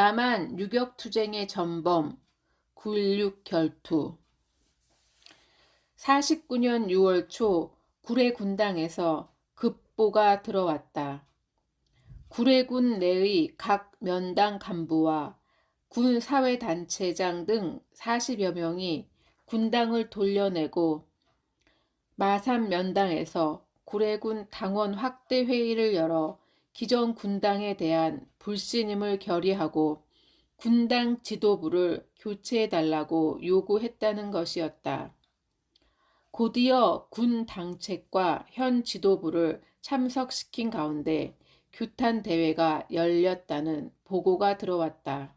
남한 유격투쟁의 전범 9.16 결투. 49년 6월 초 구례군당에서 급보가 들어왔다. 구례군 내의 각 면당 간부와 군 사회단체장 등 40여 명이 군당을 돌려내고 마산 면당에서 구례군 당원 확대 회의를 열어 기존 군당에 대한 불신임을 결의하고 군당 지도부를 교체해달라고 요구했다는 것이었다. 곧이어 군 당책과 현 지도부를 참석시킨 가운데 규탄 대회가 열렸다는 보고가 들어왔다.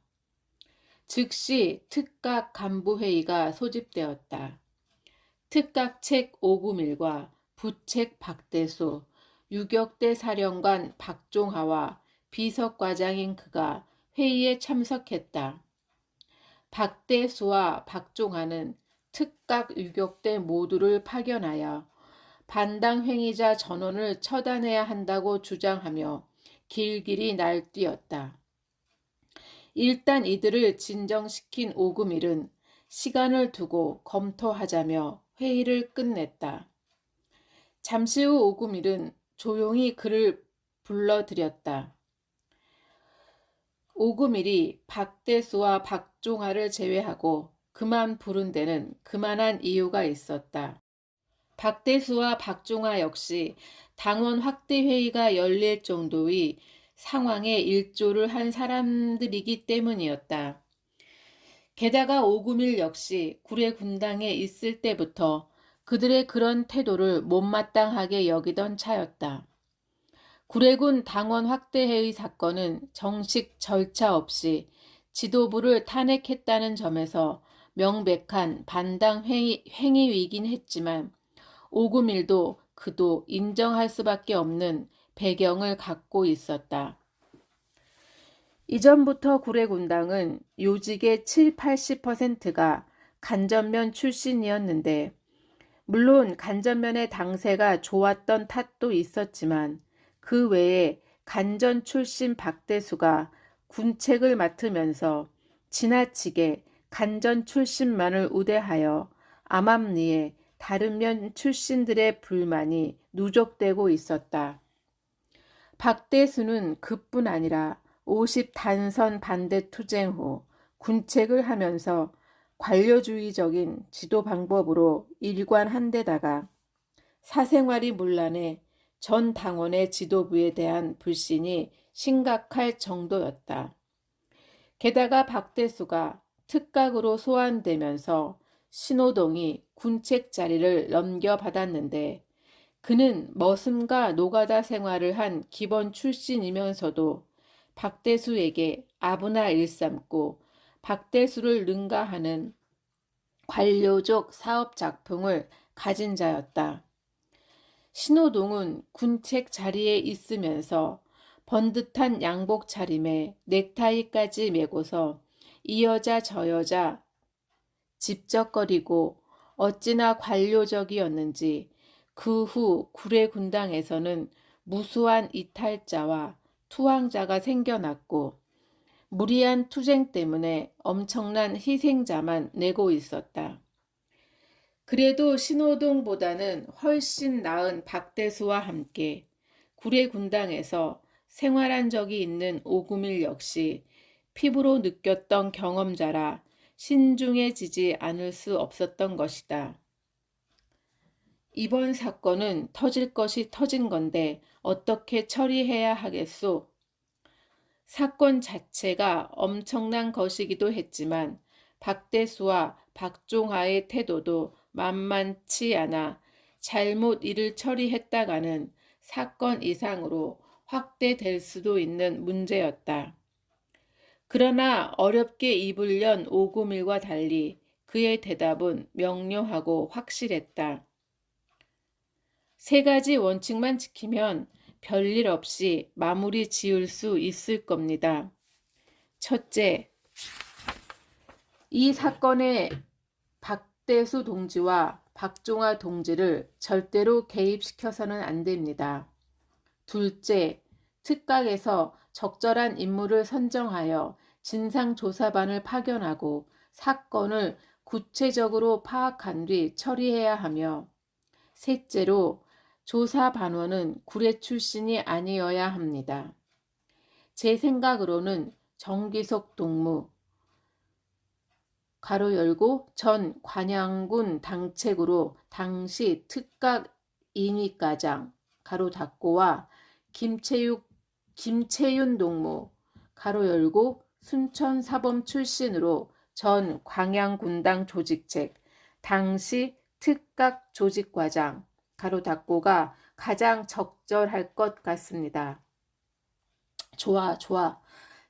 즉시 특각 간부회의가 소집되었다. 특각책 오구밀과 부책 박대수, 유격대 사령관 박종하와 비서과장인 그가 회의에 참석했다. 박대수와 박종하는 특각 유격대 모두를 파견하여 반당 행위자 전원을 처단해야 한다고 주장하며 길길이 날뛰었다. 일단 이들을 진정시킨 오금일은 시간을 두고 검토하자며 회의를 끝냈다. 잠시 후 오금일은 조용히 그를 불러들였다. 오금일이 박대수와 박종하를 제외하고 그만 부른 데는 그만한 이유가 있었다. 박대수와 박종하 역시 당원 확대 회의가 열릴 정도의 상황에 일조를 한 사람들이기 때문이었다. 게다가 오금일 역시 구례군당에 있을 때부터 그들의 그런 태도를 못마땅하게 여기던 차였다. 구례군 당원 확대회의 사건은 정식 절차 없이 지도부를 탄핵했다는 점에서 명백한 반당 행위이긴 했지만 오금일도 그도 인정할 수밖에 없는 배경을 갖고 있었다. 이전부터 구례군당은 요직의 70~80%가 간전면 출신이었는데 물론 간전면의 당세가 좋았던 탓도 있었지만 그 외에 간전 출신 박대수가 군책을 맡으면서 지나치게 간전 출신만을 우대하여 암암리에 다른 면 출신들의 불만이 누적되고 있었다. 박대수는 그뿐 아니라 50 단선 반대 투쟁 후 군책을 하면서 관료주의적인 지도 방법으로 일관한 데다가 사생활이 문란해 전 당원의 지도부에 대한 불신이 심각할 정도였다. 게다가 박대수가 특각으로 소환되면서 신호동이 군책 자리를 넘겨받았는데 그는 머슴과 노가다 생활을 한 기본 출신이면서도 박대수에게 아부나 일삼고 박대수를 능가하는 관료적 사업 작품을 가진 자였다. 신호동은 군책 자리에 있으면서 번듯한 양복 차림에 넥타이까지 메고서 이 여자 저 여자 집적거리고 어찌나 관료적이었는지 그 후 구례군당에서는 무수한 이탈자와 투항자가 생겨났고 무리한 투쟁 때문에 엄청난 희생자만 내고 있었다. 그래도 신호동보다는 훨씬 나은 박대수와 함께 구례군당에서 생활한 적이 있는 오금일 역시 피부로 느꼈던 경험자라 신중해지지 않을 수 없었던 것이다. 이번 사건은 터질 것이 터진 건데 어떻게 처리해야 하겠소? 사건 자체가 엄청난 것이기도 했지만 박대수와 박종하의 태도도 만만치 않아 잘못 일을 처리했다가는 사건 이상으로 확대될 수도 있는 문제였다. 그러나 어렵게 입을 연 오금일과 달리 그의 대답은 명료하고 확실했다. 세 가지 원칙만 지키면 별일 없이 마무리 지을 수 있을 겁니다. 첫째, 이 사건에 박대수 동지와 박종하 동지를 절대로 개입시켜서는 안 됩니다. 둘째, 특각에서 적절한 인물을 선정하여 진상조사반을 파견하고 사건을 구체적으로 파악한 뒤 처리해야 하며, 셋째로 조사반원은 구례 출신이 아니어야 합니다. 제 생각으로는 정기석 동무 가로 열고 전 관양군 당책으로 당시 특각 인위과장 가로 닫고와 김채윤 동무 가로 열고 순천 사범 출신으로 전 광양군당 조직책 당시 특각 조직과장 가로 닫고가 가장 적절할 것 같습니다. 좋아.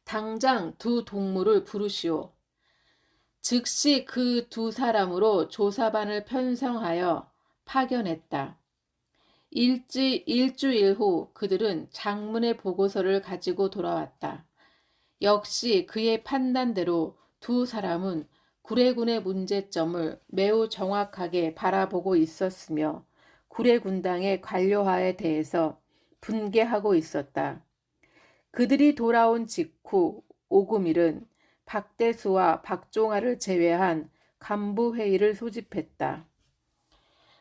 당장 두 동무를 부르시오. 즉시 그 두 사람으로 조사반을 편성하여 파견했다. 일주일 후 그들은 장문의 보고서를 가지고 돌아왔다. 역시 그의 판단대로 두 사람은 구례군의 문제점을 매우 정확하게 바라보고 있었으며 구례군당의 관료화에 대해서 분개하고 있었다. 그들이 돌아온 직후 오금일은 박대수와 박종아를 제외한 간부회의를 소집했다.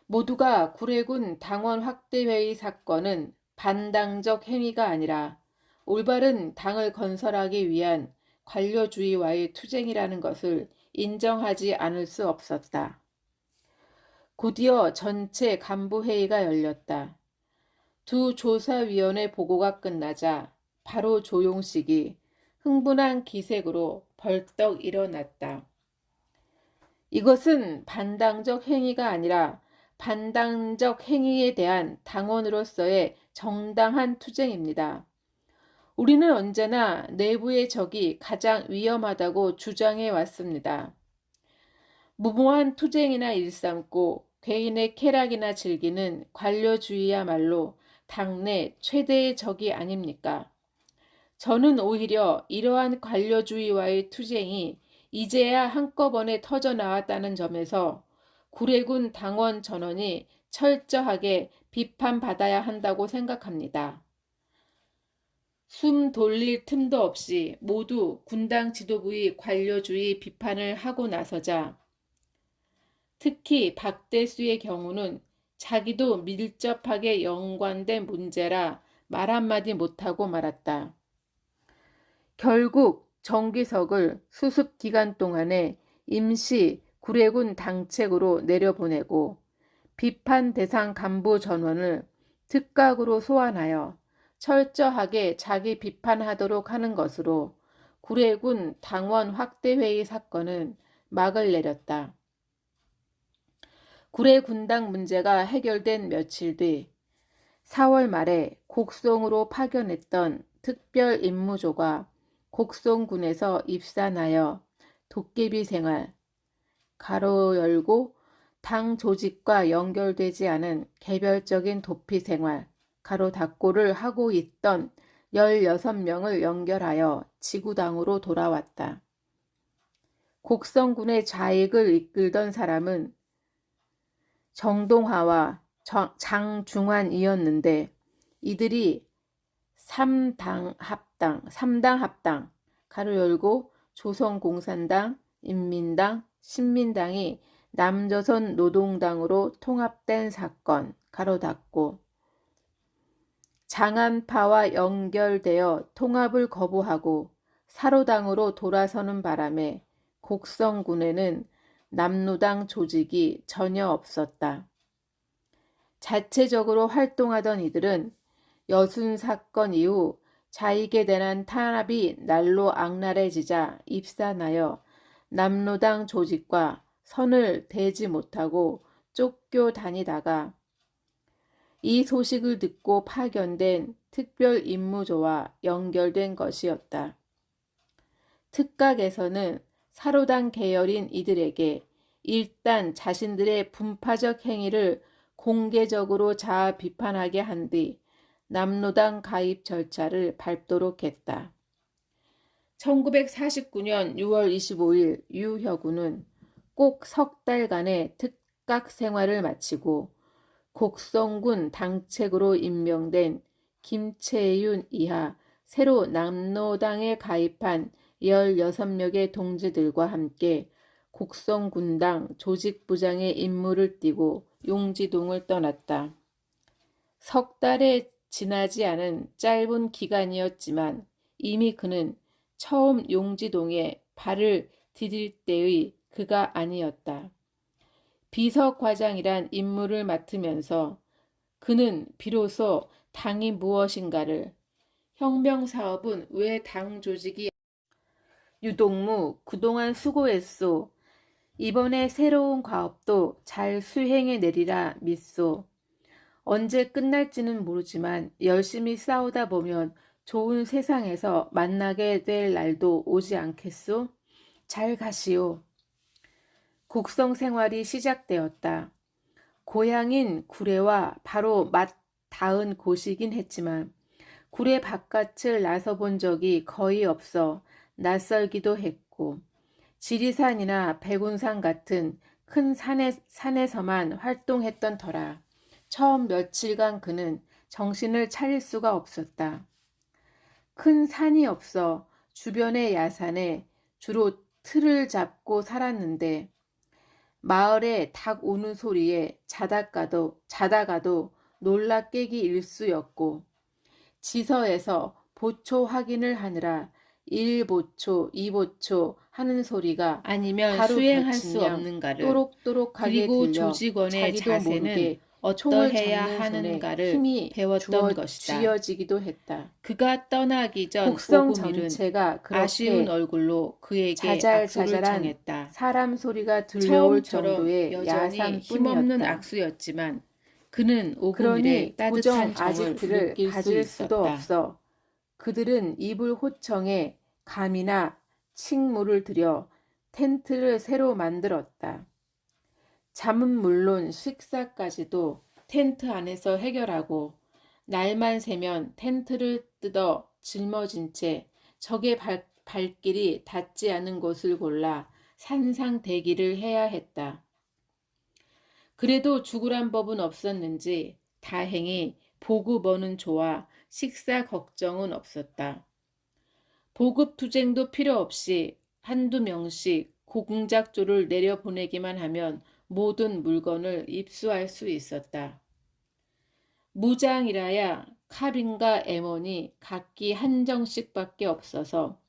모두가 구례군 당원 확대회의 사건은 반당적 행위가 아니라 올바른 당을 건설하기 위한 관료주의와의 투쟁이라는 것을 인정하지 않을 수 없었다. 곧이어 전체 간부회의가 열렸다. 두 조사위원회 보고가 끝나자 바로 조용식이 흥분한 기색으로 벌떡 일어났다. 이것은 반당적 행위가 아니라 반당적 행위에 대한 당원으로서의 정당한 투쟁입니다. 우리는 언제나 내부의 적이 가장 위험하다고 주장해 왔습니다. 무모한 투쟁이나 일삼고 개인의 쾌락이나 즐기는 관료주의야말로 당내 최대의 적이 아닙니까? 저는 오히려 이러한 관료주의와의 투쟁이 이제야 한꺼번에 터져나왔다는 점에서 구례군 당원 전원이 철저하게 비판받아야 한다고 생각합니다. 숨 돌릴 틈도 없이 모두 군당 지도부의 관료주의 비판을 하고 나서자 특히 박대수의 경우는 자기도 밀접하게 연관된 문제라 말 한마디 못하고 말았다. 결국 정기석을 수습 기간 동안에 임시 구례군 당책으로 내려보내고 비판 대상 간부 전원을 특각으로 소환하여 철저하게 자기 비판하도록 하는 것으로 구례군 당원 확대회의 사건은 막을 내렸다. 구례군당 문제가 해결된 며칠 뒤 4월 말에 곡송으로 파견했던 특별임무조가 곡송군에서 입산하여 도깨비 생활 가로 열고 당 조직과 연결되지 않은 개별적인 도피 생활 가로 닫고를 하고 있던 16명을 연결하여 지구당으로 돌아왔다. 곡성군의 좌익을 이끌던 사람은 정동하와 장중환이었는데 이들이 3당 합당 가로 열고 조선공산당, 인민당, 신민당이 남조선 노동당으로 통합된 사건 가로 닫고 장안파와 연결되어 통합을 거부하고 사로당으로 돌아서는 바람에 곡성군에는 남노당 조직이 전혀 없었다. 자체적으로 활동하던 이들은 여순 사건 이후 자익에 대한 탄압이 날로 악랄해지자 입산하여 남노당 조직과 선을 대지 못하고 쫓겨 다니다가 이 소식을 듣고 파견된 특별임무조와 연결된 것이었다. 특각에서는 사로당 계열인 이들에게 일단 자신들의 분파적 행위를 공개적으로 자아 비판하게 한 뒤 남노당 가입 절차를 밟도록 했다. 1949년 6월 25일 유혁우는 꼭 석 달간의 특각 생활을 마치고 곡성군 당책으로 임명된 김채윤 이하 새로 남노당에 가입한 16명의 동지들과 함께 곡성군당 조직부장의 임무를 띠고 용지동을 떠났다. 석 달에 지나지 않은 짧은 기간이었지만 이미 그는 처음 용지동에 발을 디딜 때의 그가 아니었다. 비서과장이란 임무를 맡으면서 그는 비로소 당이 무엇인가를, 혁명사업은 왜 당 조직이, 유동무 그동안 수고했소. 이번에 새로운 과업도 잘 수행해 내리라 믿소. 언제 끝날지는 모르지만 열심히 싸우다 보면 좋은 세상에서 만나게 될 날도 오지 않겠소? 잘 가시오. 곡성 생활이 시작되었다. 고향인 구례와 바로 맞닿은 곳이긴 했지만 구례 바깥을 나서본 적이 거의 없어 낯설기도 했고 지리산이나 백운산 같은 큰 산에서만 활동했던 터라 처음 며칠간 그는 정신을 차릴 수가 없었다. 큰 산이 없어 주변의 야산에 주로 틀을 잡고 살았는데 마을에 닭 우는 소리에 자다가도 놀라 깨기 일쑤였고 지서에서 보초 확인을 하느라 1보초, 2보초 하는 소리가 아니면 수행할 수 없는가를 또록또록하게 그리고 들려 조직원의 자기도 자세는 모르게 총을 어떠해야 잡는 손에 하는가를 힘이 배웠던 것이다. 쥐어지기도 했다. 그가 떠나기 전 곡성 오금일은 전체가 아쉬운 그렇게 얼굴로 그에게 악수를 자잘자잘한 청했다. 사람 소리가 들려올 처음처럼 정도의 여전히 힘없는 야산뿐이었다. 악수였지만 그는 그러니 오금일의 도정 따뜻한 정을 아지트를 느낄 수 가질 수도 있었다. 없어 그들은 이불 호청에 감이나 칡물을 들여 텐트를 새로 만들었다. 잠은 물론 식사까지도 텐트 안에서 해결하고 날만 새면 텐트를 뜯어 짊어진 채 적의 발길이 닿지 않은 곳을 골라 산상대기를 해야 했다. 그래도 죽으란 법은 없었는지 다행히 보급원은 좋아 식사 걱정은 없었다. 보급투쟁도 필요 없이 한두 명씩 공작조를 내려보내기만 하면 모든 물건을 입수할 수 있었다. 무장이라야 카빈과 M1이 각기 한 정씩밖에 없어서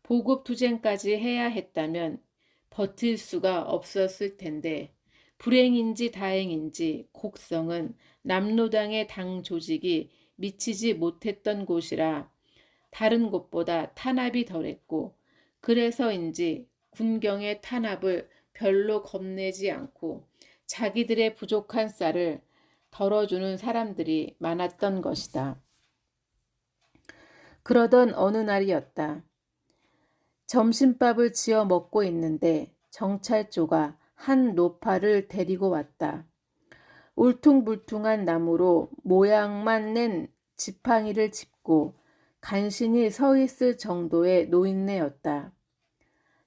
보급투쟁까지 해야 했다면 버틸 수가 없었을 텐데 불행인지 다행인지 곡성은 남로당의 당 조직이 미치지 못했던 곳이라 다른 곳보다 탄압이 덜했고 그래서인지 군경의 탄압을 별로 겁내지 않고 자기들의 부족한 쌀을 덜어주는 사람들이 많았던 것이다. 그러던 어느 날이었다. 점심밥을 지어 먹고 있는데 정찰조가 한 노파를 데리고 왔다. 울퉁불퉁한 나무로 모양만 낸 지팡이를 짚고 간신히 서 있을 정도의 노인네였다.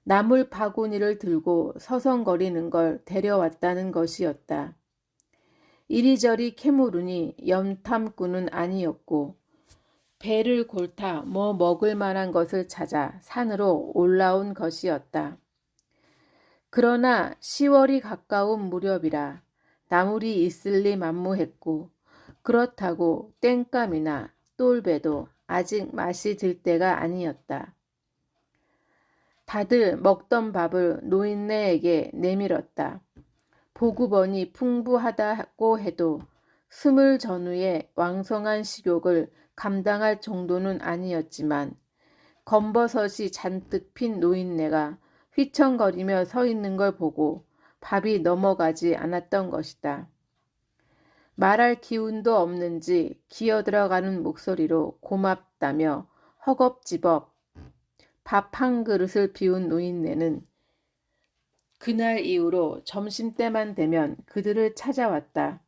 나물 바구니를 들고 서성거리는 걸 데려왔다는 것이었다. 이리저리 캐물으니 염탐꾼은 아니었고 배를 골타 뭐 먹을 만한 것을 찾아 산으로 올라온 것이었다. 그러나 10월이 가까운 무렵이라 나물이 있을리 만무했고 그렇다고 땡감이나 똘배도 아직 맛이 들 때가 아니었다. 다들 먹던 밥을 노인네에게 내밀었다. 보급원이 풍부하다고 해도 20 전후의 왕성한 식욕을 감당할 정도는 아니었지만 검버섯이 잔뜩 핀 노인네가 휘청거리며 서 있는 걸 보고 밥이 넘어가지 않았던 것이다. 말할 기운도 없는지 기어들어가는 목소리로 고맙다며 허겁지겁 밥 한 그릇을 비운 노인네는 그날 이후로 점심때만 되면 그들을 찾아왔다.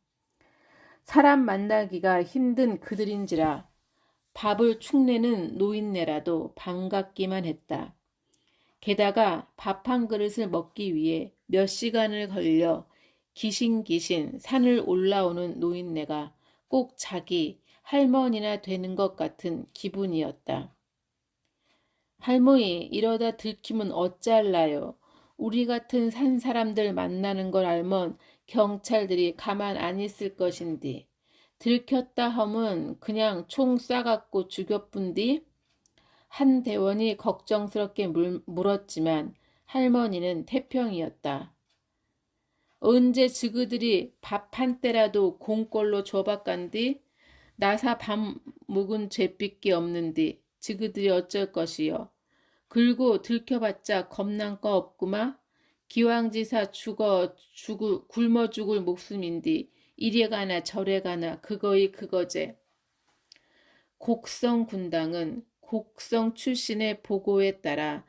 사람 만나기가 힘든 그들인지라 밥을 축내는 노인네라도 반갑기만 했다. 게다가 밥 한 그릇을 먹기 위해 몇 시간을 걸려 기신기신 산을 올라오는 노인네가 꼭 자기 할머니나 되는 것 같은 기분이었다. 할머니, 이러다 들키면 어찌할라요? 우리 같은 산 사람들 만나는 걸 알면 경찰들이 가만 안 있을 것인디. 들켰다 하면 그냥 총 쏴갖고 죽여뿐디. 한 대원이 걱정스럽게 물었지만 할머니는 태평이었다. 언제 지그들이 밥 한 때라도 공꼴로 줘봤간디? 나사 밥 묵은 죄빚기 없는디 지그들이 어쩔 것이요. 글고 들켜봤자 겁난 거 없구마. 기왕지사 굶어 죽을 목숨인디 이래 가나 저래 가나 그거이 그거제. 곡성 군당은 곡성 출신의 보고에 따라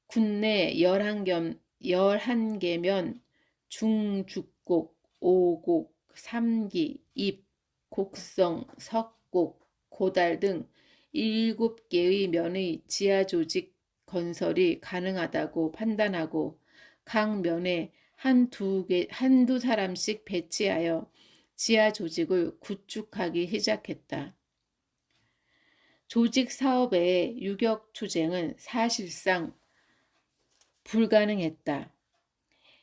군내 11개면 중죽곡, 오곡, 삼기, 입, 곡성, 석곡, 고달 등 7개의 면의 지하조직 건설이 가능하다고 판단하고 각 면에 한두 사람씩 배치하여 지하조직을 구축하기 시작했다. 조직 사업의 유격투쟁은 사실상 불가능했다.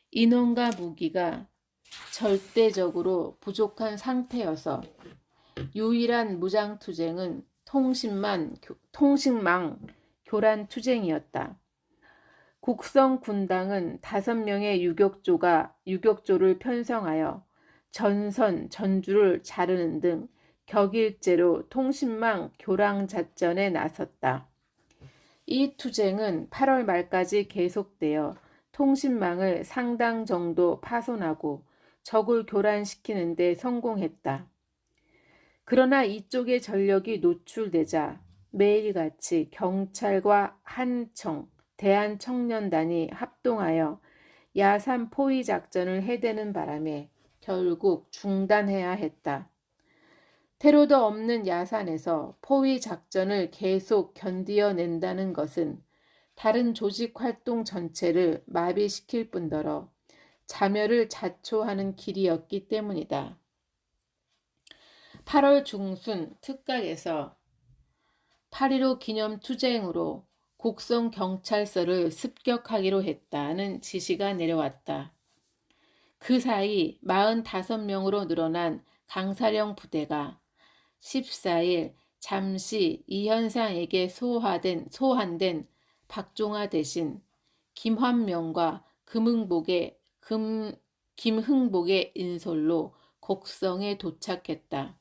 인원과 무기가 절대적으로 부족한 상태여서 유일한 무장투쟁은 통신망 교란투쟁이었다. 곡성 군당은 5명의 유격조를 편성하여 전주를 자르는 등 격일제로 통신망 교란작전에 나섰다. 이 투쟁은 8월 말까지 계속되어 통신망을 상당 정도 파손하고 적을 교란시키는 데 성공했다. 그러나 이쪽의 전력이 노출되자 매일같이 경찰과 한청, 대한청년단이 합동하여 야산 포위 작전을 해대는 바람에 결국 중단해야 했다. 테러도 없는 야산에서 포위 작전을 계속 견디어낸다는 것은 다른 조직 활동 전체를 마비시킬 뿐더러 자멸을 자초하는 길이었기 때문이다. 8월 중순 특각에서 8.15 기념 투쟁으로 곡성 경찰서를 습격하기로 했다는 지시가 내려왔다. 그 사이 45명으로 늘어난 강사령 부대가 14일 잠시 이현상에게 소환된 박종화 대신 김환명과 김흥복의 인솔로 곡성에 도착했다.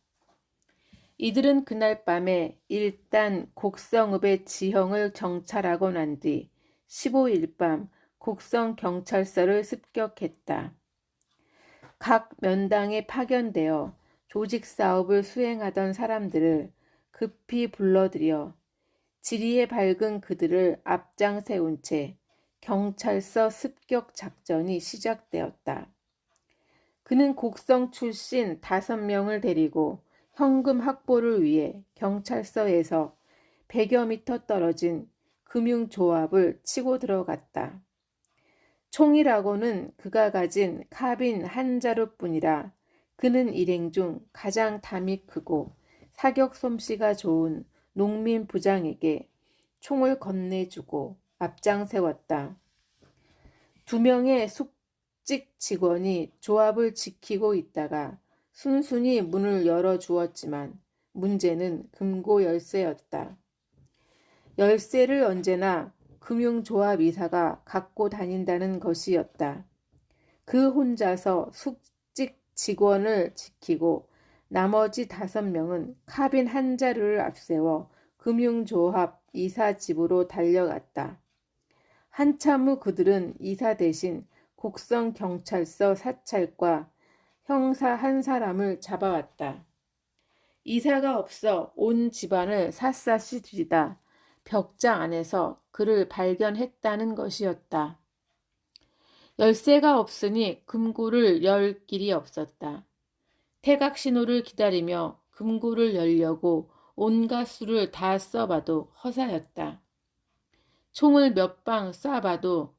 이들은 그날 밤에 일단 곡성읍의 지형을 정찰하고 난 뒤 15일 밤 곡성 경찰서를 습격했다. 각 면당에 파견되어 조직 사업을 수행하던 사람들을 급히 불러들여 지리에 밝은 그들을 앞장 세운 채 경찰서 습격 작전이 시작되었다. 그는 곡성 출신 5명을 데리고 현금 확보를 위해 경찰서에서 100여 미터 떨어진 금융조합을 치고 들어갔다. 총이라고는 그가 가진 카빈 한 자루뿐이라 그는 일행 중 가장 담이 크고 사격 솜씨가 좋은 농민 부장에게 총을 건네주고 앞장 세웠다. 2명의 숙직 직원이 조합을 지키고 있다가 순순히 문을 열어주었지만 문제는 금고 열쇠였다. 열쇠를 언제나 금융조합 이사가 갖고 다닌다는 것이었다. 그 혼자서 숙직 직원을 지키고 나머지 5명은 카빈 한 자루를 앞세워 금융조합 이사 집으로 달려갔다. 한참 후 그들은 이사 대신 곡성 경찰서 사찰과 형사 한 사람을 잡아왔다. 이사가 없어 온 집안을 샅샅이 뒤지다 벽장 안에서 그를 발견했다는 것이었다. 열쇠가 없으니 금고를 열 길이 없었다. 태각 신호를 기다리며 금고를 열려고 온갖 수를 다 써봐도 허사였다. 총을 몇 방 쏴봐도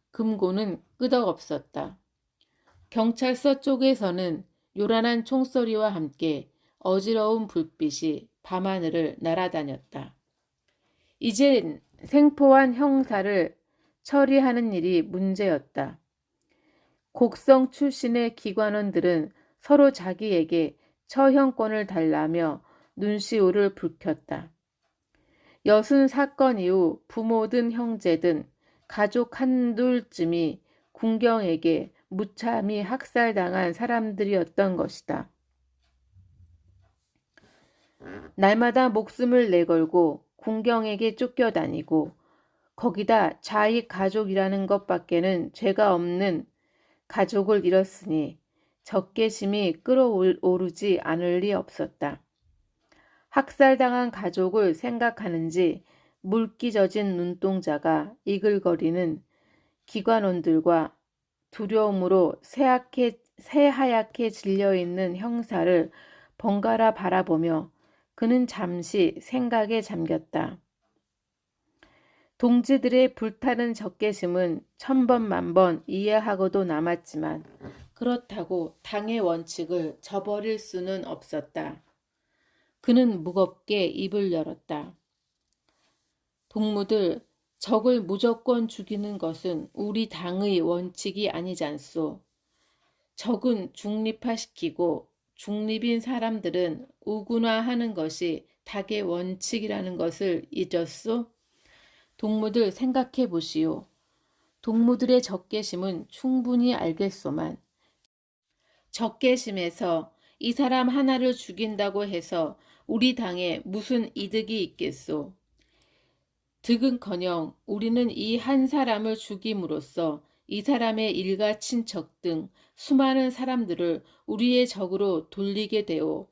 금고는 끄덕없었다. 경찰서 쪽에서는 요란한 총소리와 함께 어지러운 불빛이 밤하늘을 날아다녔다. 이젠 생포한 형사를 처리하는 일이 문제였다. 곡성 출신의 기관원들은 서로 자기에게 처형권을 달라며 눈시울을 붉혔다. 여순 사건 이후 부모든 형제든 가족 한둘쯤이 군경에게 무참히 학살당한 사람들이었던 것이다. 날마다 목숨을 내걸고 군경에게 쫓겨다니고 거기다 자기 가족이라는 것밖에는 죄가 없는 가족을 잃었으니 적개심이 끓어오르지 않을 리 없었다. 학살당한 가족을 생각하는지 물기 젖은 눈동자가 이글거리는 기관원들과 두려움으로 새하얗게 질려있는 형사를 번갈아 바라보며 그는 잠시 생각에 잠겼다. 동지들의 불타는 적개심은 천번 만번 이해하고도 남았지만 그렇다고 당의 원칙을 저버릴 수는 없었다. 그는 무겁게 입을 열었다. 동무들, 적을 무조건 죽이는 것은 우리 당의 원칙이 아니잖소. 적은 중립화시키고 중립인 사람들은 우군화하는 것이 닭의 원칙이라는 것을 잊었소? 동무들 생각해 보시오. 동무들의 적개심은 충분히 알겠소만 적개심에서 이 사람 하나를 죽인다고 해서 우리 당에 무슨 이득이 있겠소? 득은커녕 우리는 이 한 사람을 죽임으로써 이 사람의 일가 친척 등 수많은 사람들을 우리의 적으로 돌리게 되오.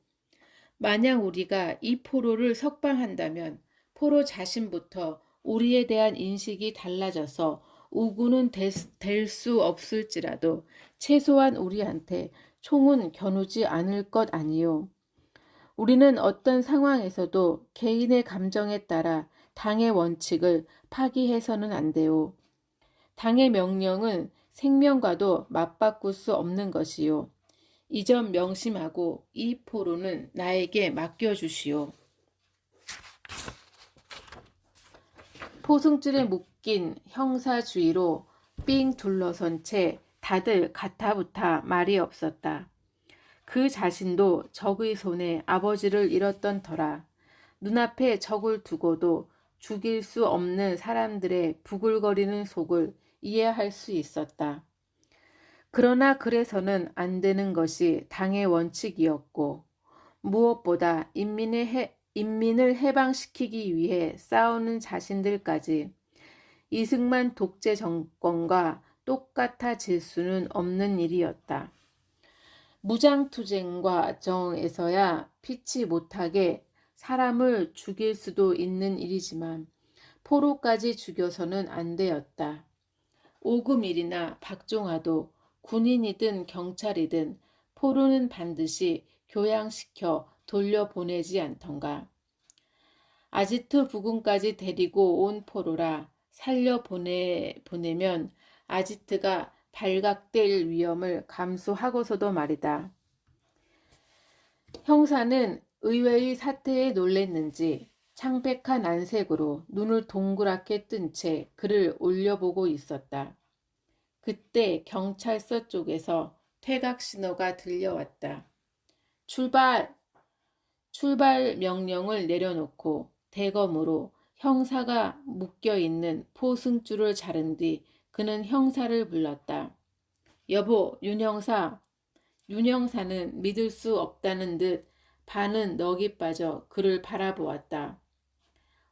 만약 우리가 이 포로를 석방한다면 포로 자신부터 우리에 대한 인식이 달라져서 우군은 될 수 없을지라도 최소한 우리한테 총은 겨누지 않을 것 아니요. 우리는 어떤 상황에서도 개인의 감정에 따라 당의 원칙을 파기해서는 안 돼요. 당의 명령은 생명과도 맞바꿀 수 없는 것이요. 이 점 명심하고 이 포로는 나에게 맡겨주시오. 포승줄에 묶인 형사 주위로 삥 둘러선 채 다들 가타부타 말이 없었다. 그 자신도 적의 손에 아버지를 잃었던 터라 눈앞에 적을 두고도 죽일 수 없는 사람들의 부글거리는 속을 이해할 수 있었다. 그러나 그래서는 안 되는 것이 당의 원칙이었고 무엇보다 인민을 해방시키기 위해 싸우는 자신들까지 이승만 독재 정권과 똑같아질 수는 없는 일이었다. 무장투쟁 과정에서야 피치 못하게 사람을 죽일 수도 있는 일이지만 포로까지 죽여서는 안 되었다. 오금일이나 박종화도 군인이든 경찰이든 포로는 반드시 교양시켜 돌려보내지 않던가. 아지트 부근까지 데리고 온 포로라 보내면 아지트가 발각될 위험을 감수하고서도 말이다. 형사는 의외의 사태에 놀랬는지 창백한 안색으로 눈을 동그랗게 뜬 채 그를 올려보고 있었다. 그때 경찰서 쪽에서 퇴각 신호가 들려왔다. 출발! 출발 명령을 내려놓고 대검으로 형사가 묶여있는 포승줄을 자른 뒤 그는 형사를 불렀다. 여보, 윤형사. 윤형사는 믿을 수 없다는 듯 반은 넋이 빠져 그를 바라보았다.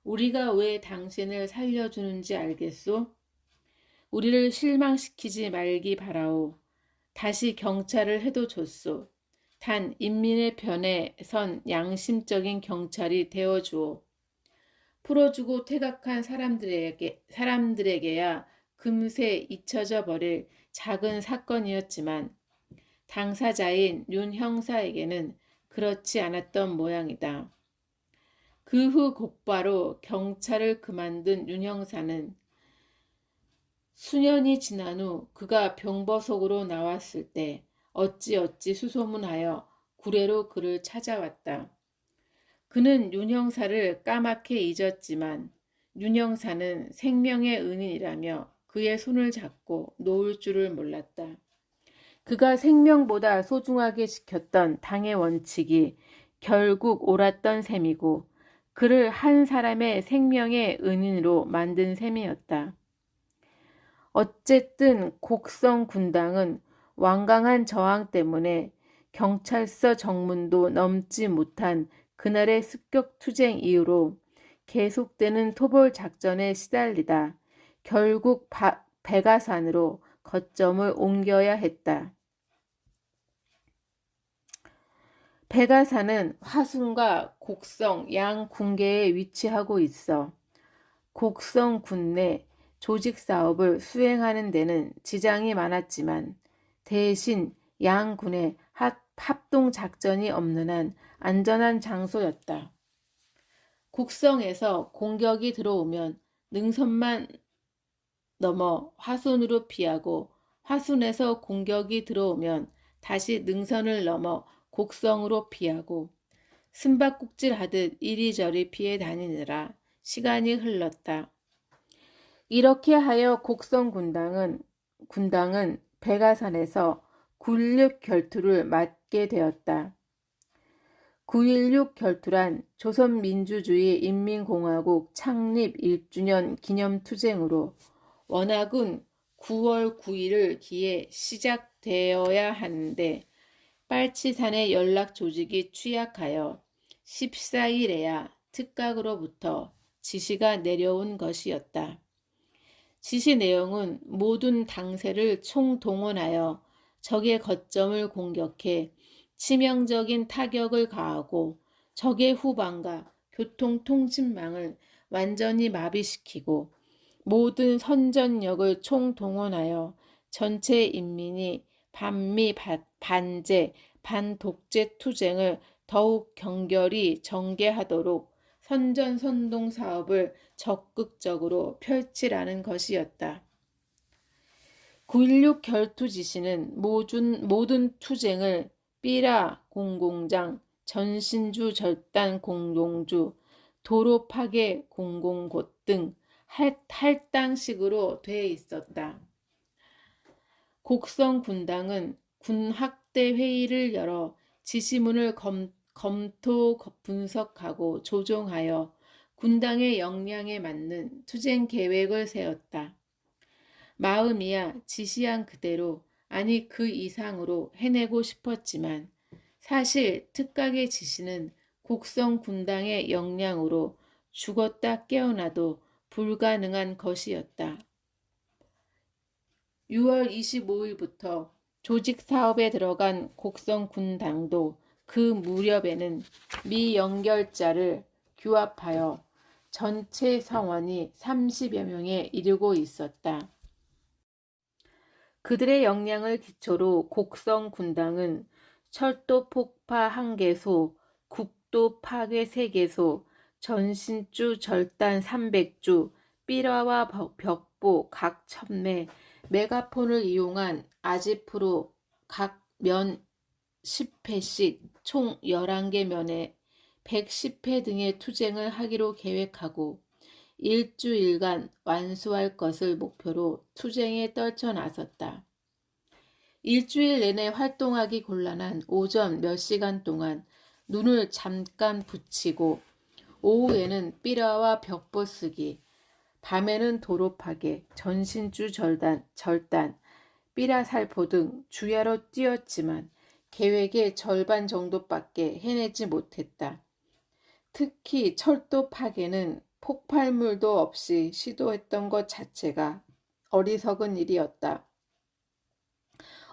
우리가 왜 당신을 살려주는지 알겠소? 우리를 실망시키지 말기 바라오. 다시 경찰을 해도 좋소. 단 인민의 편에 선 양심적인 경찰이 되어주오. 풀어주고 퇴각한 사람들에게야 금세 잊혀져 버릴 작은 사건이었지만 당사자인 윤 형사에게는 그렇지 않았던 모양이다. 그 후 곧바로 경찰을 그만둔 윤 형사는 수년이 지난 후 그가 병버속으로 나왔을 때 어찌어찌 수소문하여 구례로 그를 찾아왔다. 그는 윤 형사를 까맣게 잊었지만 윤영사는 생명의 은인이라며 그의 손을 잡고 놓을 줄을 몰랐다. 그가 생명보다 소중하게 지켰던 당의 원칙이 결국 옳았던 셈이고 그를 한 사람의 생명의 은인으로 만든 셈이었다. 어쨌든 곡성 군당은 완강한 저항 때문에 경찰서 정문도 넘지 못한 그날의 습격 투쟁 이후로 계속되는 토벌 작전에 시달리다 결국 백아산으로 거점을 옮겨야 했다. 백아산은 화순과 곡성 양 군계에 위치하고 있어 곡성 군 내 조직 사업을 수행하는 데는 지장이 많았지만 대신 양 군의 합동 작전이 없는 한 안전한 장소였다. 곡성에서 공격이 들어오면 능선만 넘어 화순으로 피하고 화순에서 공격이 들어오면 다시 능선을 넘어 곡성으로 피하고 숨바꼭질하듯 이리저리 피해 다니느라 시간이 흘렀다. 이렇게 하여 곡성 군당은 백아산에서 9.16 결투를 맞게 되었다. 9.16 결투란 조선민주주의 인민공화국 창립 1주년 기념투쟁으로 원학은 9월 9일을 기해 시작되어야 하는데 빨치산의 연락 조직이 취약하여 14일에야 특각으로부터 지시가 내려온 것이었다. 지시 내용은 모든 당세를 총동원하여 적의 거점을 공격해 치명적인 타격을 가하고 적의 후방과 교통통신망을 완전히 마비시키고 모든 선전력을 총동원하여 전체 인민이 반미 반제 반독재 투쟁을 더욱 격렬히 전개하도록 선전선동 사업을 적극적으로 펼치라는 것이었다. 9.16 결투 지시는 모든 투쟁을 삐라 공공장, 전신주 절단 공동주, 도로 파괴 공공곳 등 할당식으로 돼 있었다. 곡성 군당은 군학대 회의를 열어 지시문을 검토 분석하고 조정하여 군당의 역량에 맞는 투쟁 계획을 세웠다. 마음이야 지시한 그대로 아니 그 이상으로 해내고 싶었지만 사실 특각의 지시는 곡성 군당의 역량으로 죽었다 깨어나도 불가능한 것이었다. 6월 25일부터 조직 사업에 들어간 곡성 군당도 그 무렵에는 미연결자를 규합하여 전체 성원이 30여 명에 이르고 있었다. 그들의 역량을 기초로 곡성 군당은 철도 폭파 1개소, 국도 파괴 3개소, 전신주 절단 300주, 삐라와 벽보 각 1000매, 메가폰을 이용한 아지프로 각 면 10회씩 총 11개 면에 110회 등의 투쟁을 하기로 계획하고 일주일간 완수할 것을 목표로 투쟁에 떨쳐나섰다. 일주일 내내 활동하기 곤란한 오전 몇 시간 동안 눈을 잠깐 붙이고 오후에는 삐라와 벽보 쓰기, 밤에는 도로 파괴, 전신주 절단, 삐라 살포 등 주야로 뛰었지만 계획의 절반 정도밖에 해내지 못했다. 특히 철도 파괴는 폭발물도 없이 시도했던 것 자체가 어리석은 일이었다.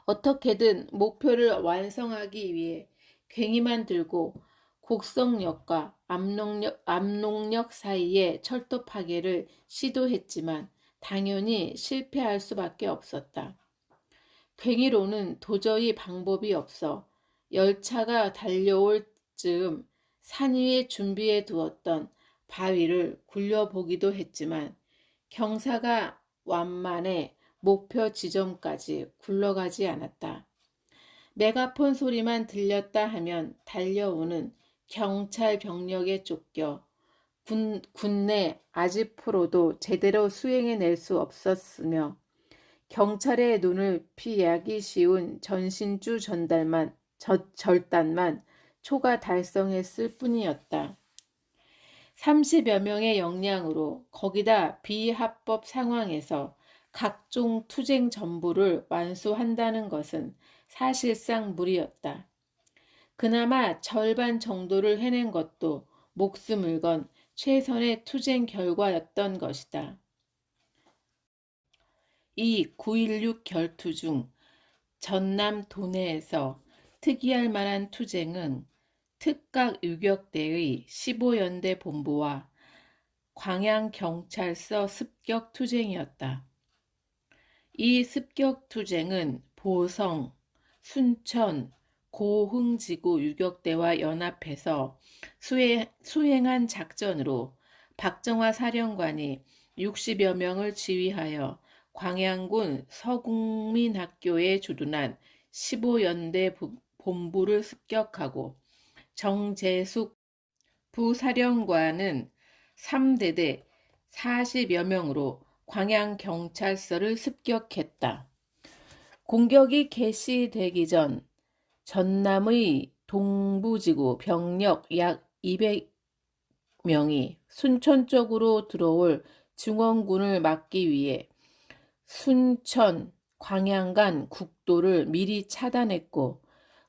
어떻게든 목표를 완성하기 위해 괭이만 들고 곡성역과 압록역 사이의 철도 파괴를 시도했지만 당연히 실패할 수밖에 없었다. 괭이로는 도저히 방법이 없어 열차가 달려올 즈음 산 위에 준비해 두었던 바위를 굴려보기도 했지만 경사가 완만해 목표 지점까지 굴러가지 않았다. 메가폰 소리만 들렸다 하면 달려오는 경찰 병력에 쫓겨 군내 아지프로도 제대로 수행해낼 수 없었으며 경찰의 눈을 피하기 쉬운 전신주 절단만 초가 달성했을 뿐이었다. 30여 명의 역량으로 거기다 비합법 상황에서 각종 투쟁 전부를 완수한다는 것은 사실상 무리였다. 그나마 절반 정도를 해낸 것도 목숨을 건 최선의 투쟁 결과였던 것이다. 이 9.16 결투 중 전남 도내에서 특이할 만한 투쟁은 특각 유격대의 15연대 본부와 광양경찰서 습격 투쟁이었다. 이 습격 투쟁은 보성, 순천, 고흥지구 유격대와 연합해서 수행한 작전으로 박정화 사령관이 60여 명을 지휘하여 광양군 서국민학교에 주둔한 15연대 본부를 습격하고 정재숙 부사령관은 3대대 40여 명으로 광양경찰서를 습격했다. 공격이 개시되기 전 전남의 동부지구 병력 약 200명이 순천 쪽으로 들어올 증원군을 막기 위해 순천, 광양 간 국도를 미리 차단했고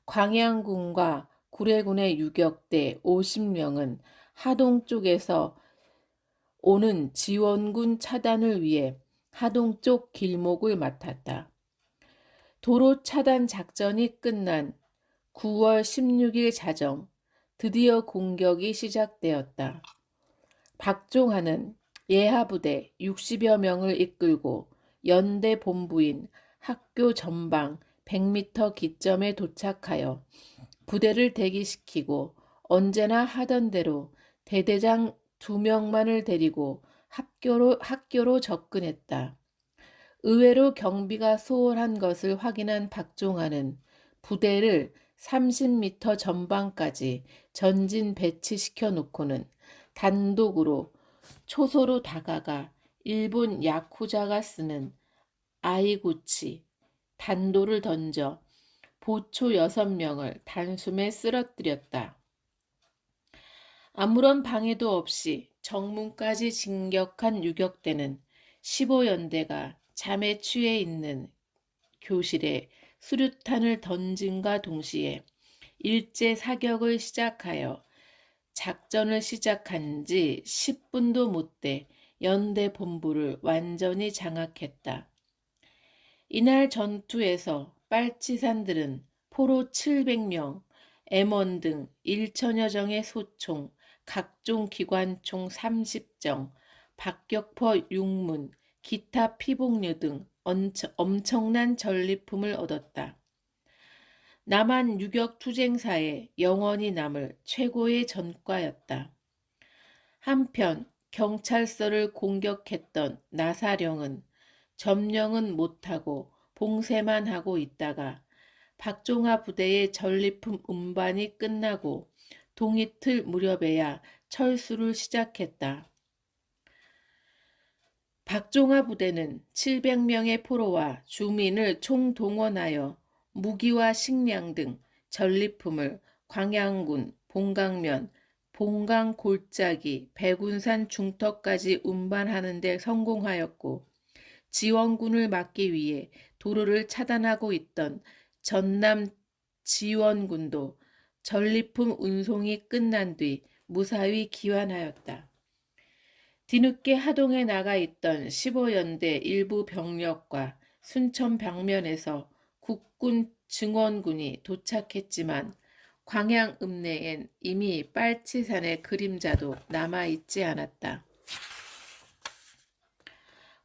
광양군과 구례군의 유격대 50명은 하동 쪽에서 오는 지원군 차단을 위해 하동 쪽 길목을 맡았다. 도로 차단 작전이 끝난 9월 16일 자정 드디어 공격이 시작되었다. 박종하는 예하부대 60여 명을 이끌고 연대 본부인 학교 전방 100m 기점에 도착하여 부대를 대기시키고 언제나 하던 대로 대대장 2명만을 데리고 학교로 접근했다. 의외로 경비가 소홀한 것을 확인한 박종하는 부대를 30m 전방까지 전진 배치시켜 놓고는 단독으로 초소로 다가가 일본 야쿠자가 쓰는 아이구치 단도를 던져 보초 6명을 단숨에 쓰러뜨렸다. 아무런 방해도 없이 정문까지 진격한 유격대는 15연대가 잠에 취해 있는 교실에 수류탄을 던짐과 동시에 일제 사격을 시작하여 작전을 시작한 지 10분도 못 돼 연대 본부를 완전히 장악했다. 이날 전투에서 빨치산들은 포로 700명, M1 등 1천여 정의 소총, 각종 기관총 30정, 박격포 6문, 기타 피복류 등 엄청난 전리품을 얻었다. 남한 유격 투쟁사에 영원히 남을 최고의 전과였다. 한편 경찰서를 공격했던 나사령은 점령은 못하고 봉쇄만 하고 있다가 박종화 부대의 전리품 운반이 끝나고 동이틀 무렵에야 철수를 시작했다. 박종화 부대는 700명의 포로와 주민을 총동원하여 무기와 식량 등 전리품을 광양군, 봉강면, 봉강골짜기, 백운산 중턱까지 운반하는 데 성공하였고 지원군을 막기 위해 도로를 차단하고 있던 전남 지원군도 전리품 운송이 끝난 뒤 무사히 귀환하였다. 뒤늦게 하동에 나가 있던 15연대 일부 병력과 순천 방면에서 국군 증원군이 도착했지만 광양 읍내엔 이미 빨치산의 그림자도 남아있지 않았다.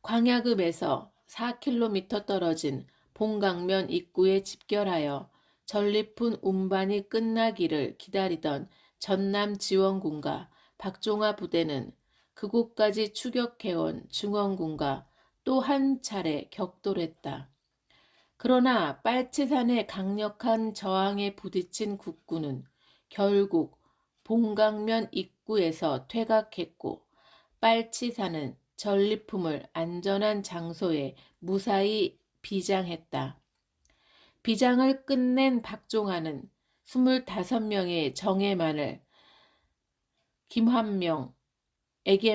광야읍에서 4km 떨어진 봉강면 입구에 집결하여 전리품 운반이 끝나기를 기다리던 전남 지원군과 박종화 부대는 그곳까지 추격해온 증원군과 또 한 차례 격돌했다. 그러나 빨치산의 강력한 저항에 부딪힌 국군은 결국 봉강면 입구 입구에서 퇴각했고 빨치산은 전리품을 안전한 장소에 무사히 비장했다. 비장을 끝낸 박종환은 25명의 정예만을 김환명에게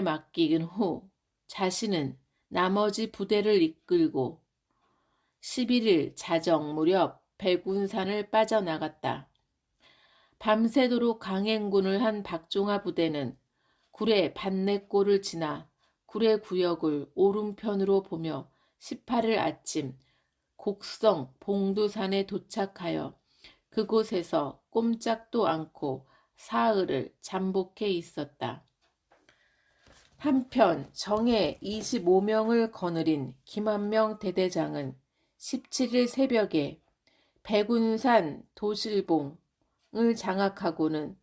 맡긴 후 자신은 나머지 부대를 이끌고 11일 자정 무렵 백운산을 빠져나갔다. 밤새도록 강행군을 한 박종화 부대는 구례 반내골을 지나 구례 구역을 오른편으로 보며 18일 아침 곡성 봉두산에 도착하여 그곳에서 꼼짝도 않고 사흘을 잠복해 있었다. 한편 정예 25명을 거느린 김한명 대대장은 17일 새벽에 백운산 도실봉을 장악하고는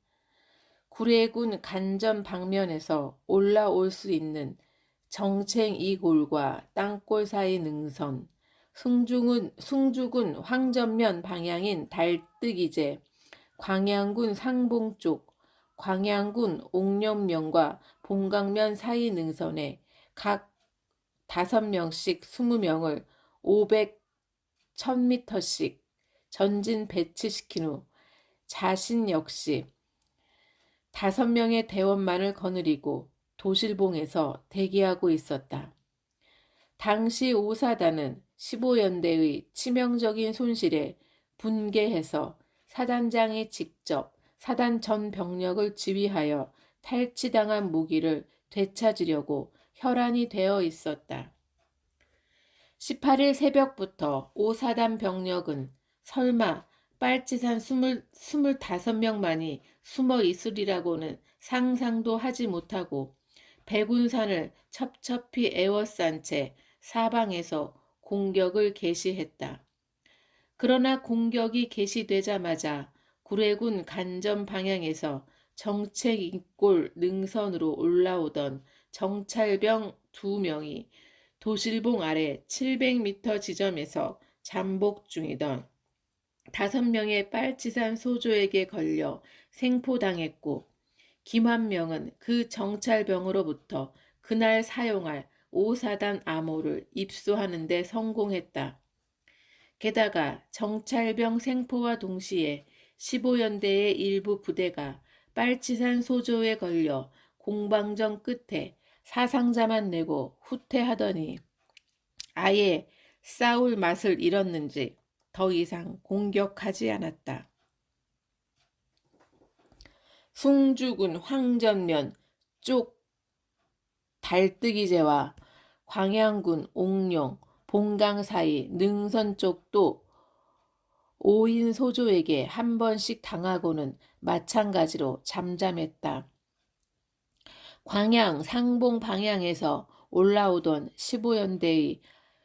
구례군 간전 방면에서 올라올 수 있는 정책 2골과 땅골 사이 능선, 승주군 황전면 방향인 달뜨기제, 광양군 상봉 쪽, 광양군 옥련면과 봉강면 사이 능선에 각 5명씩 20명을 500, 1000m씩 전진 배치시킨 후 자신 역시 5명의 대원만을 거느리고 도실봉에서 대기하고 있었다. 당시 5사단은 15연대의 치명적인 손실에 분개해서 사단장이 직접 사단 전 병력을 지휘하여 탈취당한 무기를 되찾으려고 혈안이 되어 있었다. 18일 새벽부터 5사단 병력은 설마 빨치산 25명만이 숨어 있으리라고는 상상도 하지 못하고 백운산을 첩첩히 에워싼 채 사방에서 공격을 개시했다. 그러나 공격이 개시되자마자 구례군 간전 방향에서 정책 인골 능선으로 올라오던 정찰병 2명이 도실봉 아래 700m 지점에서 잠복 중이던 5명의 빨치산 소조에게 걸려 생포당했고 김환명은 그 정찰병으로부터 그날 사용할 5사단 암호를 입수하는 데 성공했다. 게다가 정찰병 생포와 동시에 15연대의 일부 부대가 빨치산 소조에 걸려 공방전 끝에 사상자만 내고 후퇴하더니 아예 싸울 맛을 잃었는지 더 이상 공격하지 않았다. 승주군 황전면 쪽 달뜨기제와 광양군 옥룡, 봉강 사이 능선 쪽도 5인 소조에게 한 번씩 당하고는 마찬가지로 잠잠했다. 광양 상봉 방향에서 올라오던 15연대의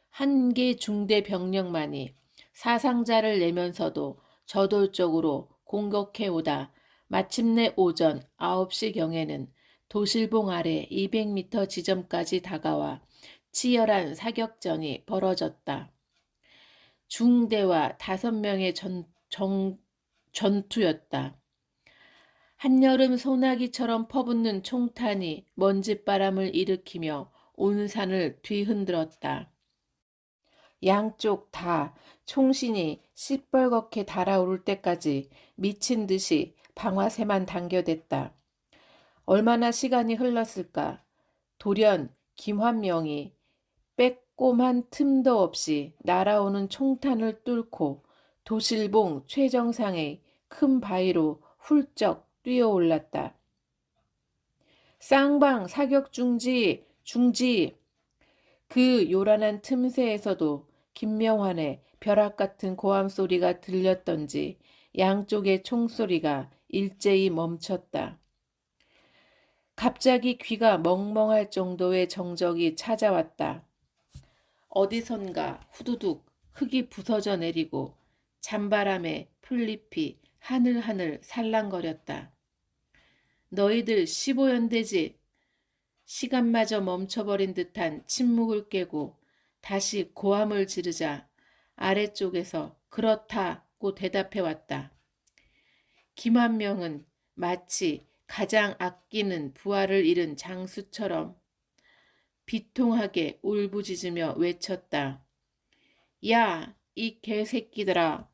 한 개 중대 병력만이 사상자를 내면서도 저돌적으로 공격해오다 마침내 오전 9시경에는 도실봉 아래 200m 지점까지 다가와 치열한 사격전이 벌어졌다. 중대와 5명의 전투였다. 한여름 소나기처럼 퍼붓는 총탄이 먼지바람을 일으키며 온 산을 뒤흔들었다. 양쪽 다 총신이 시뻘겋게 달아오를 때까지 미친 듯이 방화쇠만 당겨댔다. 얼마나 시간이 흘렀을까? 돌연 김환명이 빼꼼한 틈도 없이 날아오는 총탄을 뚫고 도실봉 최정상의 큰 바위로 훌쩍 뛰어올랐다. 쌍방 사격 중지! 중지! 그 요란한 틈새에서도 김명환의 벼락 같은 고함 소리가 들렸던지 양쪽의 총소리가 일제히 멈췄다. 갑자기 귀가 멍멍할 정도의 정적이 찾아왔다. 어디선가 후두둑 흙이 부서져 내리고 찬바람에 풀잎이 하늘하늘 살랑거렸다. 너희들 15연대지. 시간마저 멈춰버린 듯한 침묵을 깨고 다시 고함을 지르자 아래쪽에서 그렇다고 대답해왔다. 김한명은 마치 가장 아끼는 부하를 잃은 장수처럼 비통하게 울부짖으며 외쳤다. 야, 이 개새끼들아!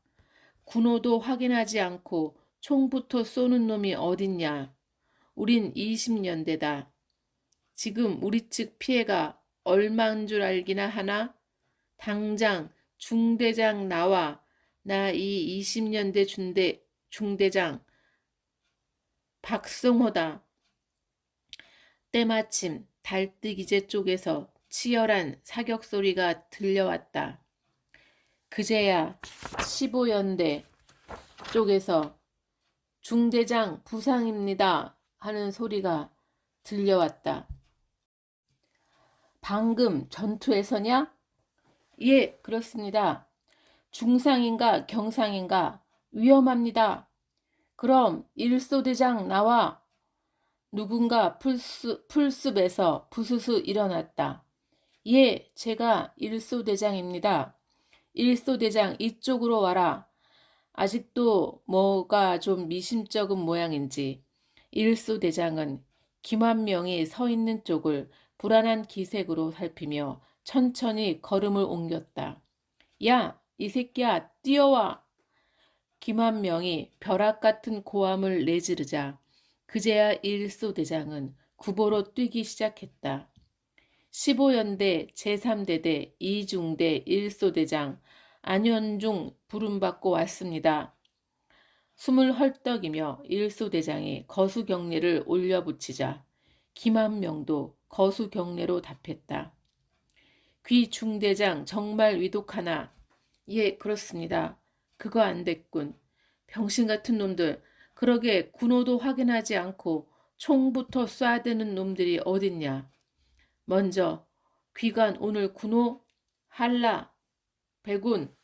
군호도 확인하지 않고 총부터 쏘는 놈이 어딨냐? 우린 20년대다. 지금 우리 측 피해가 얼마인 줄 알기나 하나? 당장 중대장 나와. 나 이 20년대 중대장 박성호다. 때마침 달뜨기제 쪽에서 치열한 사격 소리가 들려왔다. 그제야 15연대 쪽에서 중대장 부상입니다 하는 소리가 들려왔다. 방금 전투에서냐? 예, 그렇습니다. 중상인가 경상인가? 위험합니다. 그럼 일소대장 나와. 누군가 풀숲에서 부스스 일어났다. 예, 제가 일소대장입니다. 일소대장 이쪽으로 와라. 아직도 뭐가 좀 미심쩍은 모양인지 일소대장은 김한명이 서 있는 쪽을 불안한 기색으로 살피며 천천히 걸음을 옮겼다. 야, 이 새끼야, 뛰어와! 김한명이 벼락 같은 고함을 내지르자 그제야 일소대장은 구보로 뛰기 시작했다. 15연대 제3대대 2중대 일소대장 안현중 부름받고 왔습니다. 숨을 헐떡이며 일소대장이 거수경례를 올려붙이자 김한명도 거수경례로 답했다. 귀 중대장 정말 위독하나? 예, 그렇습니다. 그거 안 됐군. 병신 같은 놈들. 그러게 군호도 확인하지 않고 총부터 쏴대는 놈들이 어딨냐. 먼저 귀관 오늘 군호 한라 백운.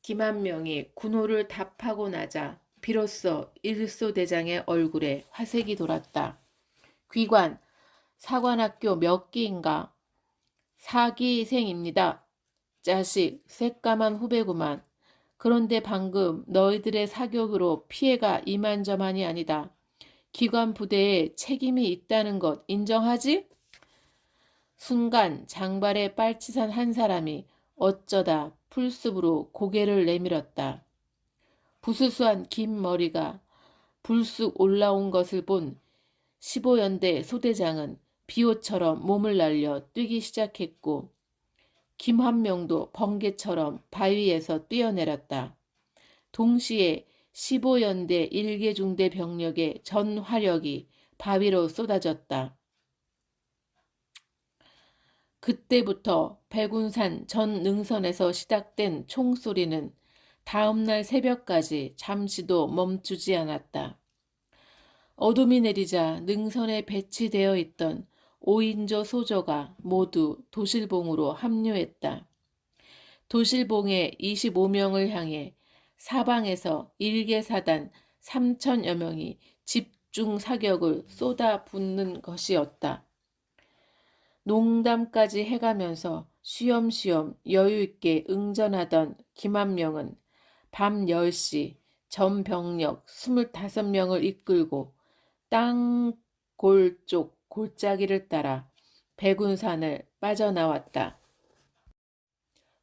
김한명이 군호를 답하고 나자 비로소 일소대장의 얼굴에 화색이 돌았다. 귀관 사관학교 몇 기인가? 4기생입니다. 자식 새까만 후배구만. 그런데 방금 너희들의 사격으로 피해가 이만저만이 아니다. 기관 부대에 책임이 있다는 것 인정하지? 순간 장발에 빨치산 한 사람이 어쩌다 풀숲으로 고개를 내밀었다. 부스스한 긴 머리가 불쑥 올라온 것을 본 15연대 소대장은 비호처럼 몸을 날려 뛰기 시작했고 김한명도 번개처럼 바위에서 뛰어내렸다. 동시에 15연대 1계중대 병력의 전 화력이 바위로 쏟아졌다. 그때부터 백운산 전 능선에서 시작된 총소리는 다음날 새벽까지 잠시도 멈추지 않았다. 어둠이 내리자 능선에 배치되어 있던 5인조 소조가 모두 도실봉으로 합류했다. 도실봉의 25명을 향해 사방에서 일개사단 3천여 명이 집중 사격을 쏟아붓는 것이었다. 농담까지 해가면서 쉬엄쉬엄 여유있게 응전하던 김한명은 밤 10시 전 병력 25명을 이끌고 땅골 쪽 골짜기를 따라 백운산을 빠져나왔다.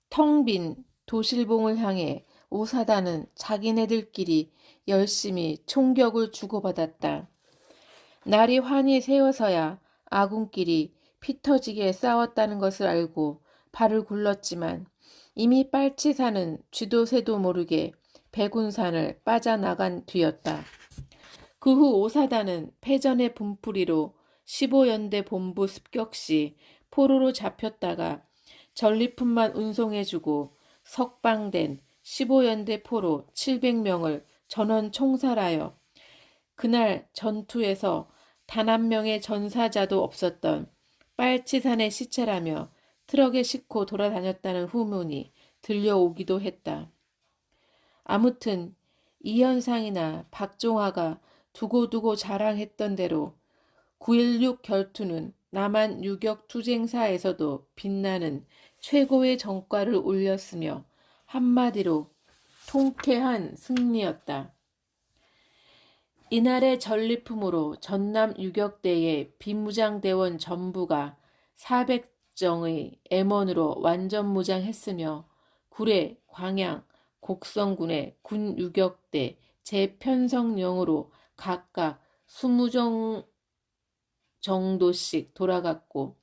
텅 빈 도실봉을 향해 오사단은 자기네들끼리 열심히 총격을 주고받았다. 날이 환히 새어서야 아군끼리 피 터지게 싸웠다는 것을 알고 발을 굴렀지만 이미 빨치산은 쥐도 새도 모르게 백운산을 빠져나간 뒤였다. 그 후 오사단은 패전의 분풀이로 15연대 본부 습격 시 포로로 잡혔다가 전리품만 운송해주고 석방된 15연대 포로 700명을 전원 총살하여 그날 전투에서 단 한 명의 전사자도 없었던 빨치산의 시체라며 트럭에 싣고 돌아다녔다는 후문이 들려오기도 했다. 아무튼 이현상이나 박종화가 두고두고 자랑했던 대로 9.16 결투는 남한 유격 투쟁사에서도 빛나는 최고의 정과를 올렸으며 한마디로 통쾌한 승리였다. 이날의 전리품으로 전남 유격대의 비무장대원 전부가 400정의 M1으로 완전 무장했으며 구례, 광양, 곡성군의 군유격대 재편성령으로 각각 20정 정도씩 돌아갔고,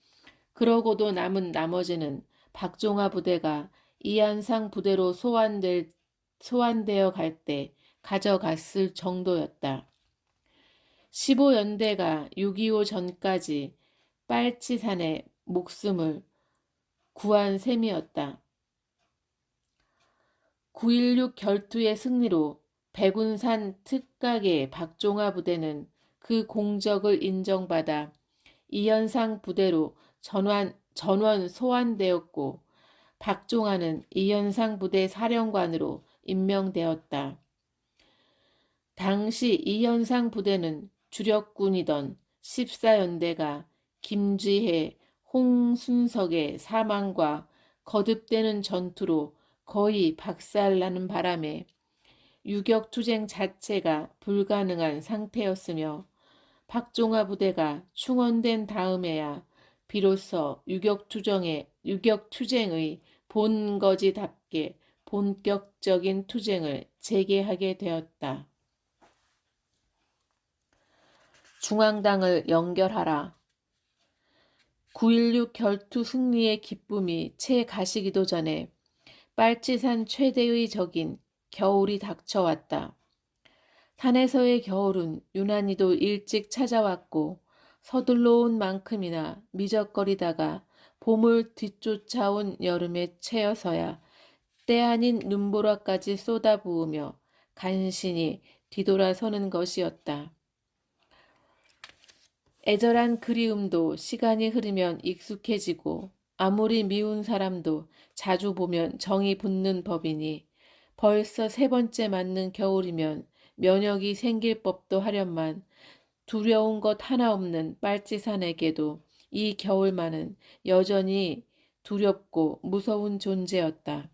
그러고도 남은 나머지는 박종화 부대가 이한상 부대로 소환되어 갈 때 가져갔을 정도였다. 15연대가 6.25 전까지 빨치산의 목숨을 구한 셈이었다. 9.16 결투의 승리로 백운산 특각의 박종화 부대는 그 공적을 인정받아 이현상 부대로 전원 소환되었고, 박종화는 이현상 부대 사령관으로 임명되었다. 당시 이현상 부대는 주력군이던 14연대가 김쥐해, 홍순석의 사망과 거듭되는 전투로 거의 박살나는 바람에 유격투쟁 자체가 불가능한 상태였으며, 박종화 부대가 충원된 다음에야 비로소 유격투쟁의 본거지답게 본격적인 투쟁을 재개하게 되었다. 중앙당을 연결하라. 9.16 결투 승리의 기쁨이 채 가시기도 전에 빨치산 최대의 적인 겨울이 닥쳐왔다. 산에서의 겨울은 유난히도 일찍 찾아왔고, 서둘러 온 만큼이나 미적거리다가 봄을 뒤쫓아온 여름에 채어서야 때 아닌 눈보라까지 쏟아부으며 간신히 뒤돌아서는 것이었다. 애절한 그리움도 시간이 흐르면 익숙해지고, 아무리 미운 사람도 자주 보면 정이 붙는 법이니, 벌써 3번째 맞는 겨울이면 면역이 생길 법도 하련만 두려운 것 하나 없는 빨치산에게도 이 겨울만은 여전히 두렵고 무서운 존재였다.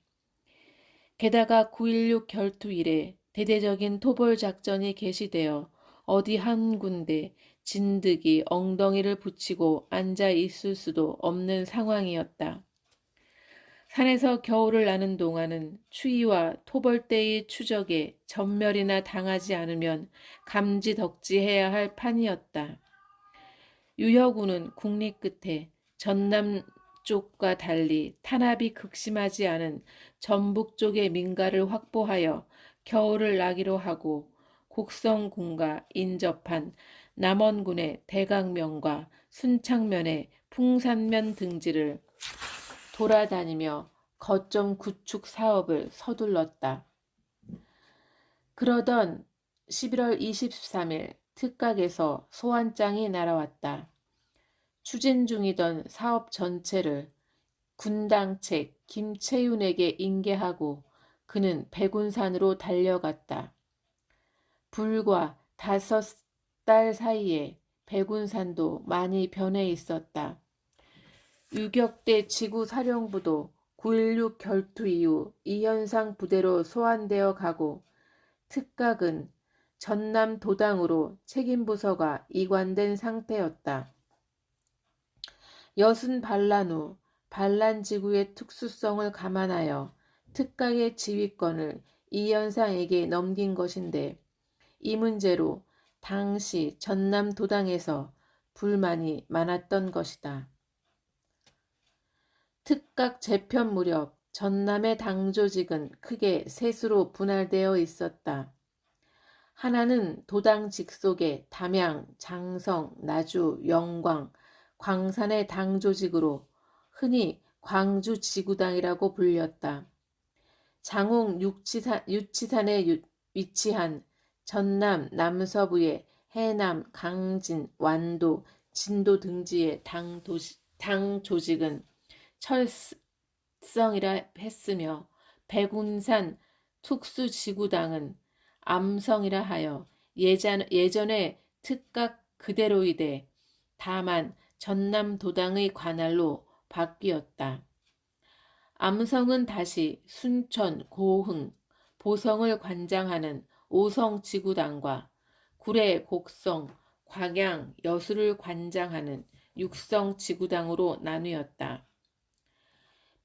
게다가 9.16 결투 이래 대대적인 토벌 작전이 개시되어 어디 한 군데 진드기 엉덩이를 붙이고 앉아 있을 수도 없는 상황이었다. 산에서 겨울을 나는 동안은 추위와 토벌대의 추적에 전멸이나 당하지 않으면 감지덕지해야 할 판이었다. 유혁우는 국리 끝에 전남 쪽과 달리 탄압이 극심하지 않은 전북 쪽의 민가를 확보하여 겨울을 나기로 하고, 곡성군과 인접한 남원군의 대강면과 순창면의 풍산면 등지를 돌아다니며 거점 구축 사업을 서둘렀다. 그러던 11월 23일 특각에서 소환장이 날아왔다. 추진 중이던 사업 전체를 군당책 김채윤에게 인계하고 그는 백운산으로 달려갔다. 불과 5달 사이에 백운산도 많이 변해 있었다. 유격대 지구사령부도 9.16 결투 이후 이현상 부대로 소환되어 가고, 특각은 전남 도당으로 책임부서가 이관된 상태였다. 여순 반란 후 반란지구의 특수성을 감안하여 특각의 지휘권을 이현상에게 넘긴 것인데, 이 문제로 당시 전남 도당에서 불만이 많았던 것이다. 특각 재편 무렵 전남의 당조직은 크게 셋으로 분할되어 있었다. 하나는 도당 직속의 담양, 장성, 나주, 영광, 광산의 당조직으로 흔히 광주지구당이라고 불렸다. 장홍 유치산에 위치한 전남 남서부의 해남, 강진, 완도, 진도 등지의 당 조직은 철성이라 했으며, 백운산 특수지구당은 암성이라 하여 예전의 특각 그대로이되 다만 전남도당의 관할로 바뀌었다. 암성은 다시 순천, 고흥, 보성을 관장하는 오성지구당과 구례, 곡성, 광양, 여수를 관장하는 육성 지구당으로 나뉘었다.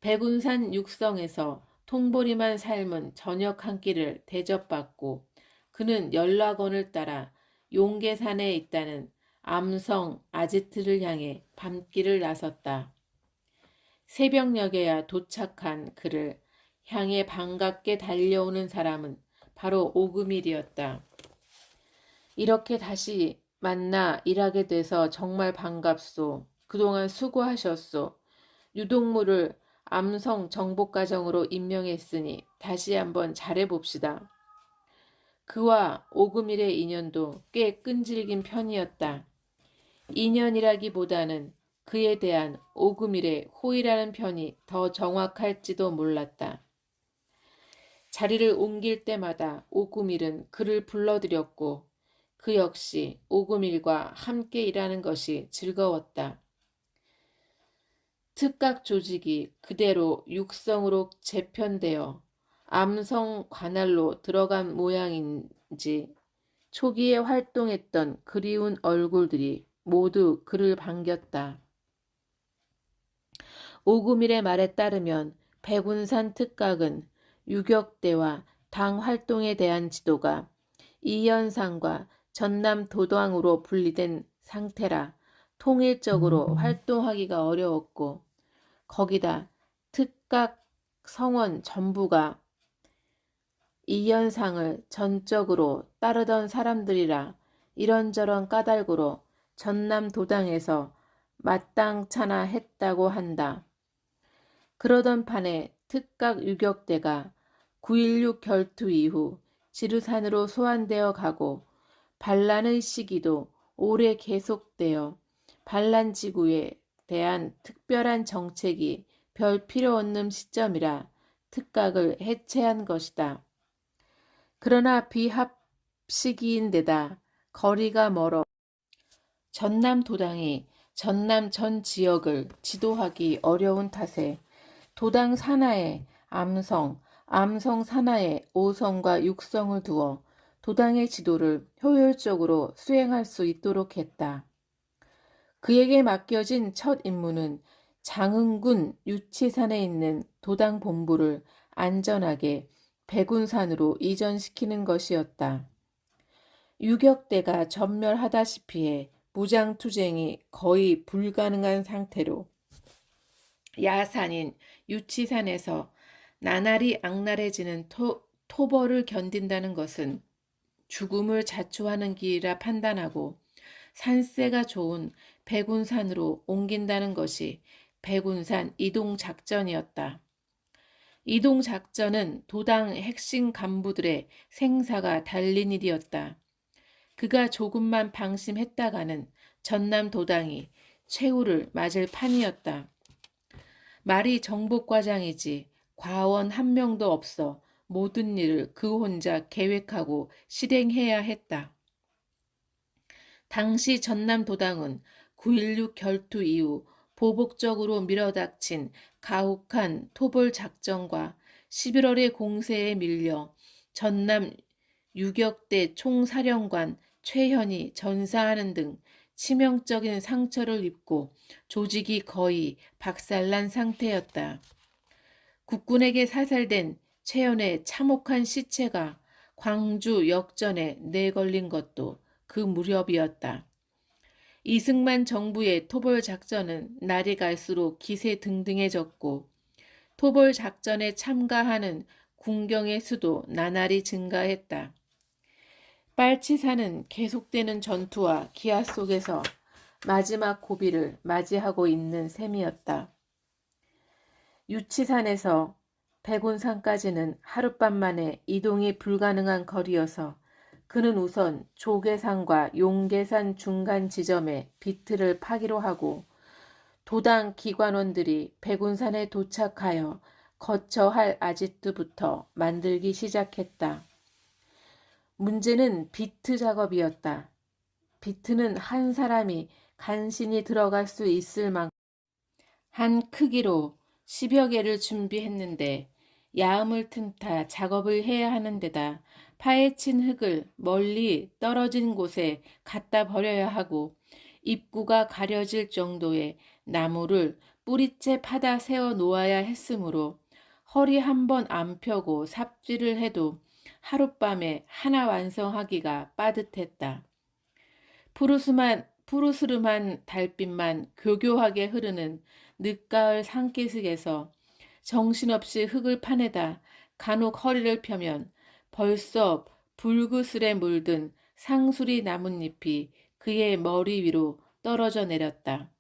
백운산 육성에서 통보리만 삶은 저녁 한 끼를 대접받고 그는 연락원을 따라 용계산에 있다는 암성 아지트를 향해 밤길을 나섰다. 새벽녘에야 도착한 그를 향해 반갑게 달려오는 사람은 바로 오금일이었다. 이렇게 다시 만나 일하게 돼서 정말 반갑소. 그동안 수고하셨소. 유동무를 암성 정복과정으로 임명했으니 다시 한번 잘해봅시다. 그와 오금일의 인연도 꽤 끈질긴 편이었다. 인연이라기보다는 그에 대한 오금일의 호의라는 편이 더 정확할지도 몰랐다. 자리를 옮길 때마다 오금일은 그를 불러들였고 그 역시 오금일과 함께 일하는 것이 즐거웠다. 특각 조직이 그대로 육성으로 재편되어 암성 관할로 들어간 모양인지 초기에 활동했던 그리운 얼굴들이 모두 그를 반겼다. 오금일의 말에 따르면 백운산 특각은 유격대와 당 활동에 대한 지도가 이현상과 전남 도당으로 분리된 상태라 통일적으로 활동하기가 어려웠고 거기다 특각 성원 전부가 이현상을 전적으로 따르던 사람들이라 이런저런 까닭으로 전남 도당에서 마땅찮아 했다고 한다. 그러던 판에 특각 유격대가 9.16 결투 이후 지르산으로 소환되어 가고 반란의 시기도 오래 계속되어 반란지구에 대한 특별한 정책이 별 필요 없는 시점이라 특각을 해체한 것이다. 그러나 비합 시기인데다 거리가 멀어 전남 도당이 전남 전 지역을 지도하기 어려운 탓에 도당 산하에 암성, 암성 산하에 오성과 육성을 두어 도당의 지도를 효율적으로 수행할 수 있도록 했다. 그에게 맡겨진 첫 임무는 장흥군 유치산에 있는 도당 본부를 안전하게 백운산으로 이전시키는 것이었다. 유격대가 전멸하다시피 해 무장투쟁이 거의 불가능한 상태로 야산인 유치산에서 나날이 악랄해지는 토벌을 견딘다는 것은 죽음을 자초하는 길이라 판단하고 산세가 좋은 백운산으로 옮긴다는 것이 백운산 이동작전이었다. 이동작전은 도당 핵심 간부들의 생사가 달린 일이었다. 그가 조금만 방심했다가는 전남 도당이 최후를 맞을 판이었다. 말이 정복과장이지 과원 한 명도 없어 모든 일을 그 혼자 계획하고 실행해야 했다. 당시 전남 도당은 9.16 결투 이후 보복적으로 밀어닥친 가혹한 토벌 작전과 11월의 공세에 밀려 전남 유격대 총사령관 최현이 전사하는 등 치명적인 상처를 입고 조직이 거의 박살난 상태였다. 국군에게 사살된 최현의 참혹한 시체가 광주 역전에 내걸린 것도 그 무렵이었다. 이승만 정부의 토벌 작전은 날이 갈수록 기세 등등해졌고 토벌 작전에 참가하는 군경의 수도 나날이 증가했다. 빨치산은 계속되는 전투와 기아 속에서 마지막 고비를 맞이하고 있는 셈이었다. 유치산에서 백운산까지는 하룻밤 만에 이동이 불가능한 거리여서 그는 우선 조계산과 용계산 중간 지점에 비트를 파기로 하고 도당 기관원들이 백운산에 도착하여 거쳐 할 아지트부터 만들기 시작했다. 문제는 비트 작업이었다. 비트는 한 사람이 간신히 들어갈 수 있을 만큼 한 크기로 10여 개를 준비했는데 야음을 틈타 작업을 해야 하는 데다 파헤친 흙을 멀리 떨어진 곳에 갖다 버려야 하고 입구가 가려질 정도의 나무를 뿌리째 파다 세워 놓아야 했으므로 허리 한 번 안 펴고 삽질을 해도 하룻밤에 하나 완성하기가 빠듯했다. 푸르스름한 달빛만 교교하게 흐르는 늦가을 산기슭에서 정신없이 흙을 파내다 간혹 허리를 펴면 벌써 불그스레 물든 상수리 나뭇잎이 그의 머리 위로 떨어져 내렸다.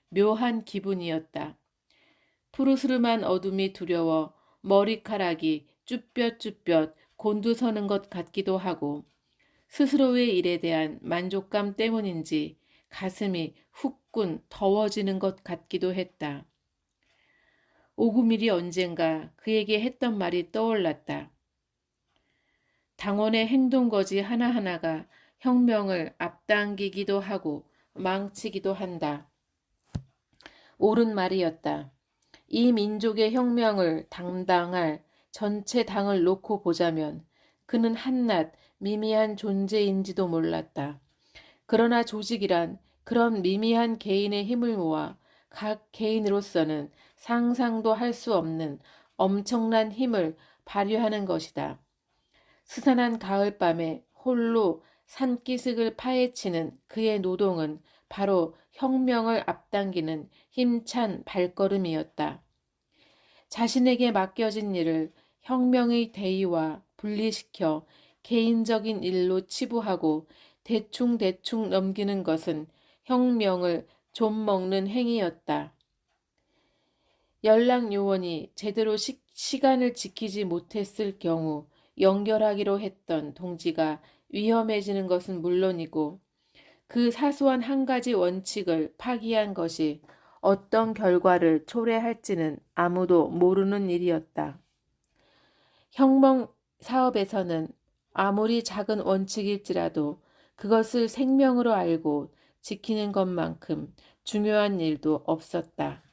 묘한 기분이었다. 푸르스름한 어둠이 두려워 머리카락이 쭈뼛쭈뼛 곤두서는 것 같기도 하고 스스로의 일에 대한 만족감 때문인지 가슴이 후끈 더워지는 것 같기도 했다. 오구밀이 언젠가 그에게 했던 말이 떠올랐다. 당원의 행동거지 하나하나가 혁명을 앞당기기도 하고 망치기도 한다. 옳은 말이었다. 이 민족의 혁명을 담당할 전체 당을 놓고 보자면 그는 한낱 미미한 존재인지도 몰랐다. 그러나 조직이란 그런 미미한 개인의 힘을 모아 각 개인으로서는 상상도 할 수 없는 엄청난 힘을 발휘하는 것이다. 스산한 가을밤에 홀로 산기슭을 파헤치는 그의 노동은 바로 혁명을 앞당기는 힘찬 발걸음이었다. 자신에게 맡겨진 일을 혁명의 대의와 분리시켜 개인적인 일로 치부하고 대충대충 넘기는 것은 혁명을 좀 먹는 행위였다. 연락 요원이 제대로 시간을 지키지 못했을 경우 연결하기로 했던 동지가 위험해지는 것은 물론이고 그 사소한 한 가지 원칙을 파기한 것이 어떤 결과를 초래할지는 아무도 모르는 일이었다. 혁명 사업에서는 아무리 작은 원칙일지라도 그것을 생명으로 알고 지키는 것만큼 중요한 일도 없었다.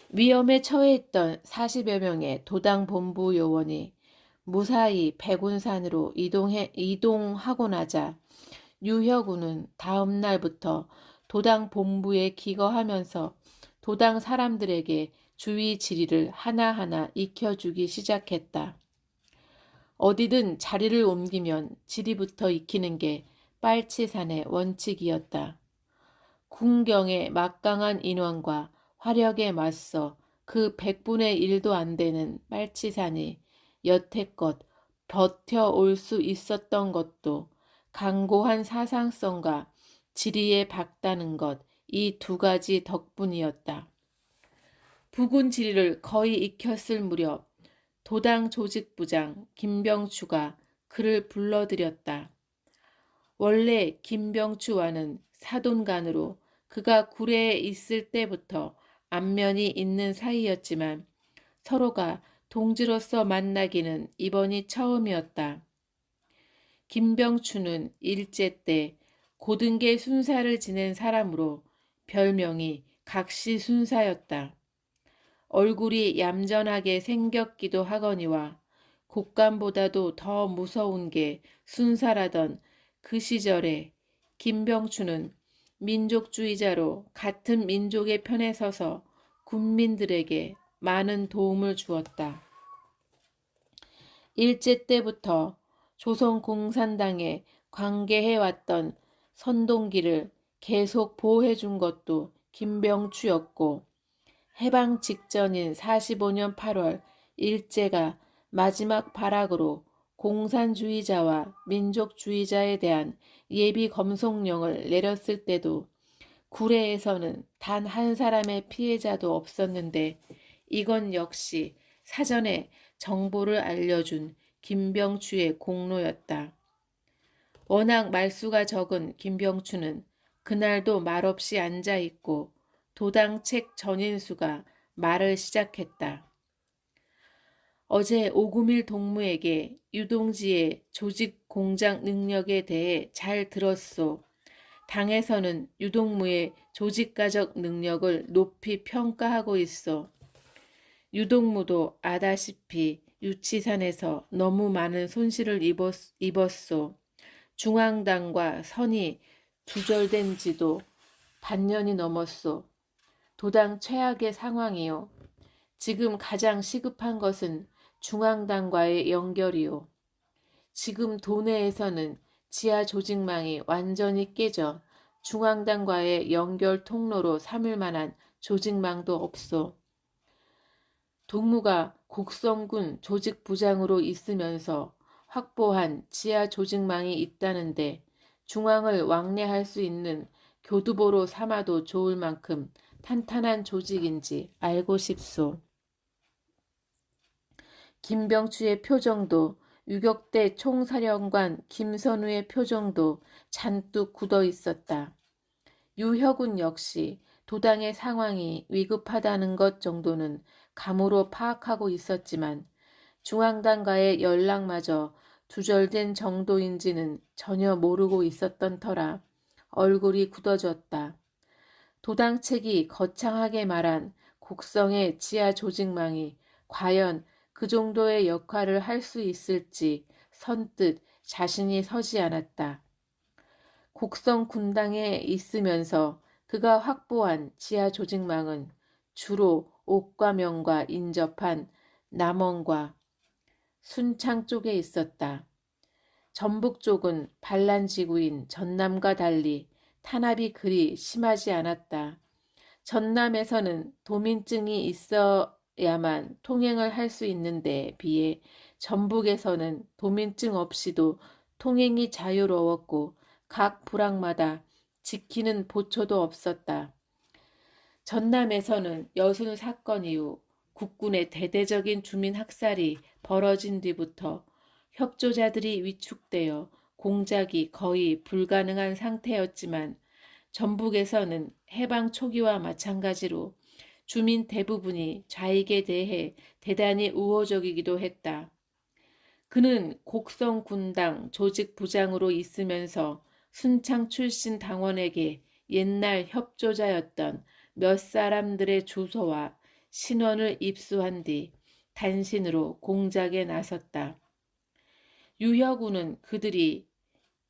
위험에 처해있던 40여 명의 도당 본부 요원이 무사히 백운산으로 이동하고 나자 유혁우는 다음 날부터 도당 본부에 기거하면서 도당 사람들에게 주의 지리를 하나하나 익혀주기 시작했다. 어디든 자리를 옮기면 지리부터 익히는 게 빨치산의 원칙이었다. 군경의 막강한 인원과 화력에 맞서 그 100분의 1도 안 되는 빨치산이 여태껏 버텨올 수 있었던 것도 강고한 사상성과 지리에 박다는 것, 이 두 가지 덕분이었다. 부군 지리를 거의 익혔을 무렵 도당 조직부장 김병추가 그를 불러들였다. 원래 김병추와는 사돈간으로 그가 구례에 있을 때부터 안면이 있는 사이였지만 서로가 동지로서 만나기는 이번이 처음이었다. 김병추는 일제 때 고등계 순사를 지낸 사람으로 별명이 각시순사였다. 얼굴이 얌전하게 생겼기도 하거니와 곶감보다도 더 무서운 게 순사라던 그 시절에 김병추는 민족주의자로 같은 민족의 편에 서서 군민들에게 많은 도움을 주었다. 일제 때부터 조선공산당에 관계해왔던 선동기를 계속 보호해준 것도 김병추였고 해방 직전인 45년 8월 일제가 마지막 발악으로 공산주의자와 민족주의자에 대한 예비 검송령을 내렸을 때도 구례에서는 단 한 사람의 피해자도 없었는데 이건 역시 사전에 정보를 알려준 김병추의 공로였다. 워낙 말수가 적은 김병추는 그날도 말없이 앉아있고 도당책 전인수가 말을 시작했다. 어제 오구밀 동무에게 유동지의 조직 공작 능력에 대해 잘 들었소. 당에서는 유동무의 조직가적 능력을 높이 평가하고 있어. 유독무도 아다시피 유치산에서 너무 많은 손실을 입었소. 중앙당과 선이 두절된 지도 반년이 넘었소. 도당 최악의 상황이요. 지금 가장 시급한 것은 중앙당과의 연결이요. 지금 도내에서는 지하 조직망이 완전히 깨져 중앙당과의 연결 통로로 삼을 만한 조직망도 없소. 동무가 곡성군 조직부장으로 있으면서 확보한 지하 조직망이 있다는데 중앙을 왕래할 수 있는 교두보로 삼아도 좋을 만큼 탄탄한 조직인지 알고 싶소. 김병추의 표정도 유격대 총사령관 김선우의 표정도 잔뜩 굳어 있었다. 유혁은 역시 도당의 상황이 위급하다는 것 정도는 감으로 파악하고 있었지만 중앙당과의 연락마저 두절된 정도인지는 전혀 모르고 있었던 터라 얼굴이 굳어졌다. 도당책이 거창하게 말한 곡성의 지하 조직망이 과연 그 정도의 역할을 할 수 있을지 선뜻 자신이 서지 않았다. 곡성 군당에 있으면서 그가 확보한 지하 조직망은 주로 옥과명과 인접한 남원과 순창 쪽에 있었다. 전북 쪽은 반란지구인 전남과 달리 탄압이 그리 심하지 않았다. 전남에서는 도민증이 있어야만 통행을 할 수 있는데 비해 전북에서는 도민증 없이도 통행이 자유로웠고 각 부락마다 지키는 보초도 없었다. 전남에서는 여순 사건 이후 국군의 대대적인 주민 학살이 벌어진 뒤부터 협조자들이 위축되어 공작이 거의 불가능한 상태였지만 전북에서는 해방 초기와 마찬가지로 주민 대부분이 좌익에 대해 대단히 우호적이기도 했다. 그는 곡성 군당 조직 부장으로 있으면서 순창 출신 당원에게 옛날 협조자였던 몇 사람들의 주소와 신원을 입수한 뒤 단신으로 공작에 나섰다. 유혁우는 그들이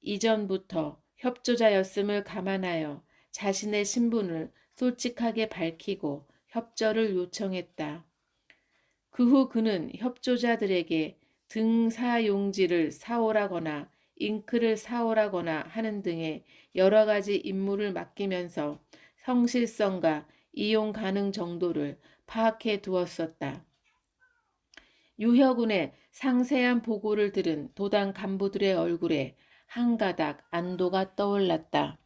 이전부터 협조자였음을 감안하여 자신의 신분을 솔직하게 밝히고 협조를 요청했다. 그 후 그는 협조자들에게 등사용지를 사오라거나 잉크를 사오라거나 하는 등의 여러 가지 임무를 맡기면서 성실성과 이용 가능 정도를 파악해 두었었다. 유혁운의 상세한 보고를 들은 도당 간부들의 얼굴에 한 가닥 안도가 떠올랐다.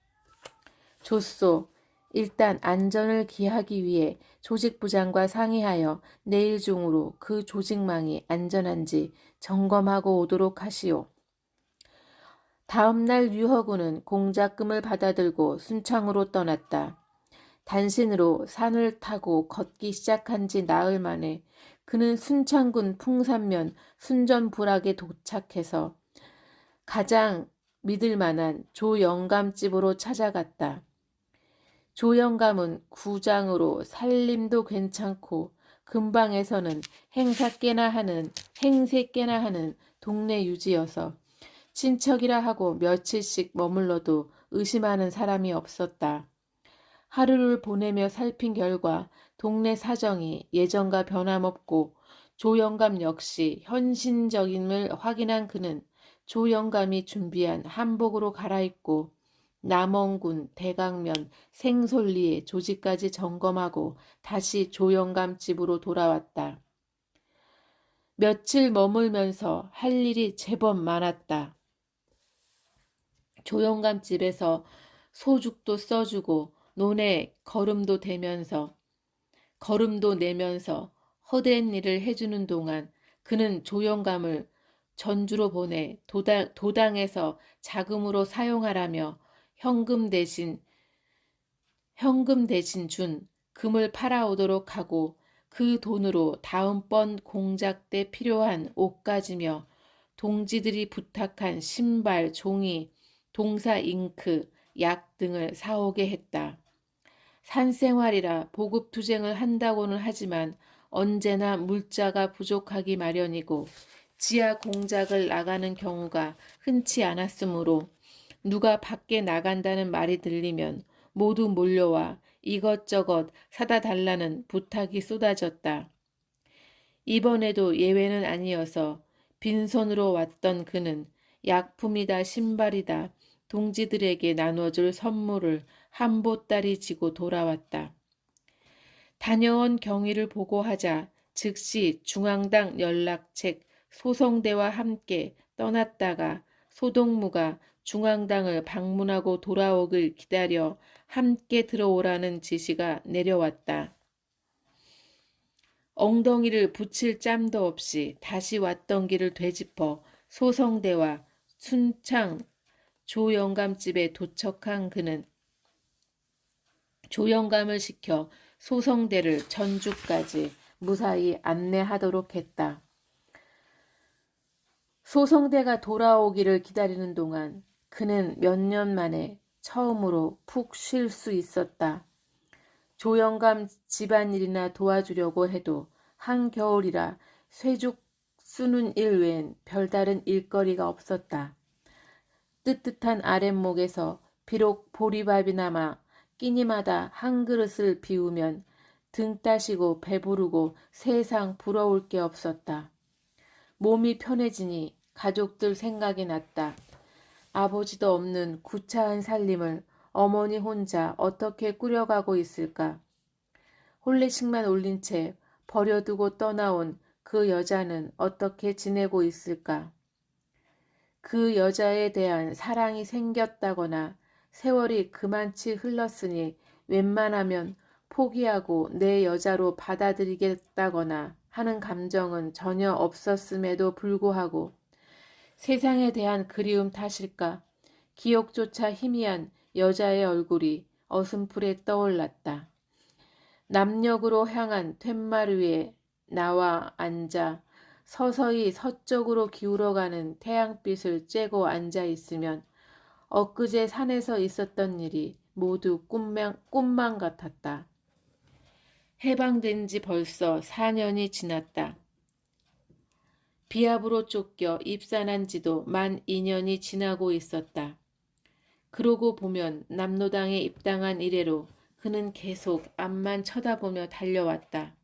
좋소. 일단 안전을 기하기 위해 조직부장과 상의하여 내일 중으로 그 조직망이 안전한지 점검하고 오도록 하시오. 다음 날 유허군은 공작금을 받아들고 순창으로 떠났다. 단신으로 산을 타고 걷기 시작한 지 나흘 만에 그는 순창군 풍산면 순전부락에 도착해서 가장 믿을 만한 조영감집으로 찾아갔다. 조영감은 구장으로 살림도 괜찮고 근방에서는 행세 깨나 하는 동네 유지여서 친척이라 하고 며칠씩 머물러도 의심하는 사람이 없었다. 하루를 보내며 살핀 결과 동네 사정이 예전과 변함없고 조영감 역시 현신적임을 확인한 그는 조영감이 준비한 한복으로 갈아입고 남원군 대강면 생솔리의 조직까지 점검하고 다시 조영감 집으로 돌아왔다. 며칠 머물면서 할 일이 제법 많았다. 조영감 집에서 소죽도 써주고 논에 거름도 내면서 허대한 일을 해주는 동안 그는 조영감을 전주로 보내 도당에서 자금으로 사용하라며 현금 대신 준 금을 팔아오도록 하고 그 돈으로 다음번 공작 때 필요한 옷가지며 동지들이 부탁한 신발, 종이, 동사 잉크, 약 등을 사오게 했다. 산생활이라 보급투쟁을 한다고는 하지만 언제나 물자가 부족하기 마련이고 지하 공작을 나가는 경우가 흔치 않았으므로 누가 밖에 나간다는 말이 들리면 모두 몰려와 이것저것 사다 달라는 부탁이 쏟아졌다. 이번에도 예외는 아니어서 빈손으로 왔던 그는 약품이다 신발이다 동지들에게 나눠줄 선물을 한 보따리 지고 돌아왔다. 다녀온 경위를 보고하자 즉시 중앙당 연락책 소성대와 함께 떠났다가 소동무가 중앙당을 방문하고 돌아오길 기다려 함께 들어오라는 지시가 내려왔다. 엉덩이를 붙일 짬도 없이 다시 왔던 길을 되짚어 소성대와 순창 조영감집에 도착한 그는 조영감을 시켜 소성대를 전주까지 무사히 안내하도록 했다. 소성대가 돌아오기를 기다리는 동안 그는 몇 년 만에 처음으로 푹 쉴 수 있었다. 조영감 집안일이나 도와주려고 해도 한겨울이라 쇠죽 쓰는 일 외엔 별다른 일거리가 없었다. 뜨뜻한 아랫목에서 비록 보리밥이나마 끼니마다 한 그릇을 비우면 등 따시고 배부르고 세상 부러울 게 없었다. 몸이 편해지니 가족들 생각이 났다. 아버지도 없는 구차한 살림을 어머니 혼자 어떻게 꾸려가고 있을까? 혼례식만 올린 채 버려두고 떠나온 그 여자는 어떻게 지내고 있을까? 그 여자에 대한 사랑이 생겼다거나 세월이 그만치 흘렀으니 웬만하면 포기하고 내 여자로 받아들이겠다거나 하는 감정은 전혀 없었음에도 불구하고 세상에 대한 그리움 탓일까? 기억조차 희미한 여자의 얼굴이 어슴풀에 떠올랐다. 남녘으로 향한 툇말 위에 나와 앉아 서서히 서쪽으로 기울어가는 태양빛을 쬐고 앉아 있으면 엊그제 산에서 있었던 일이 모두 꿈만 같았다. 해방된 지 벌써 4년이 지났다. 비합으로 쫓겨 입산한 지도 만 2년이 지나고 있었다. 그러고 보면 남로당에 입당한 이래로 그는 계속 앞만 쳐다보며 달려왔다.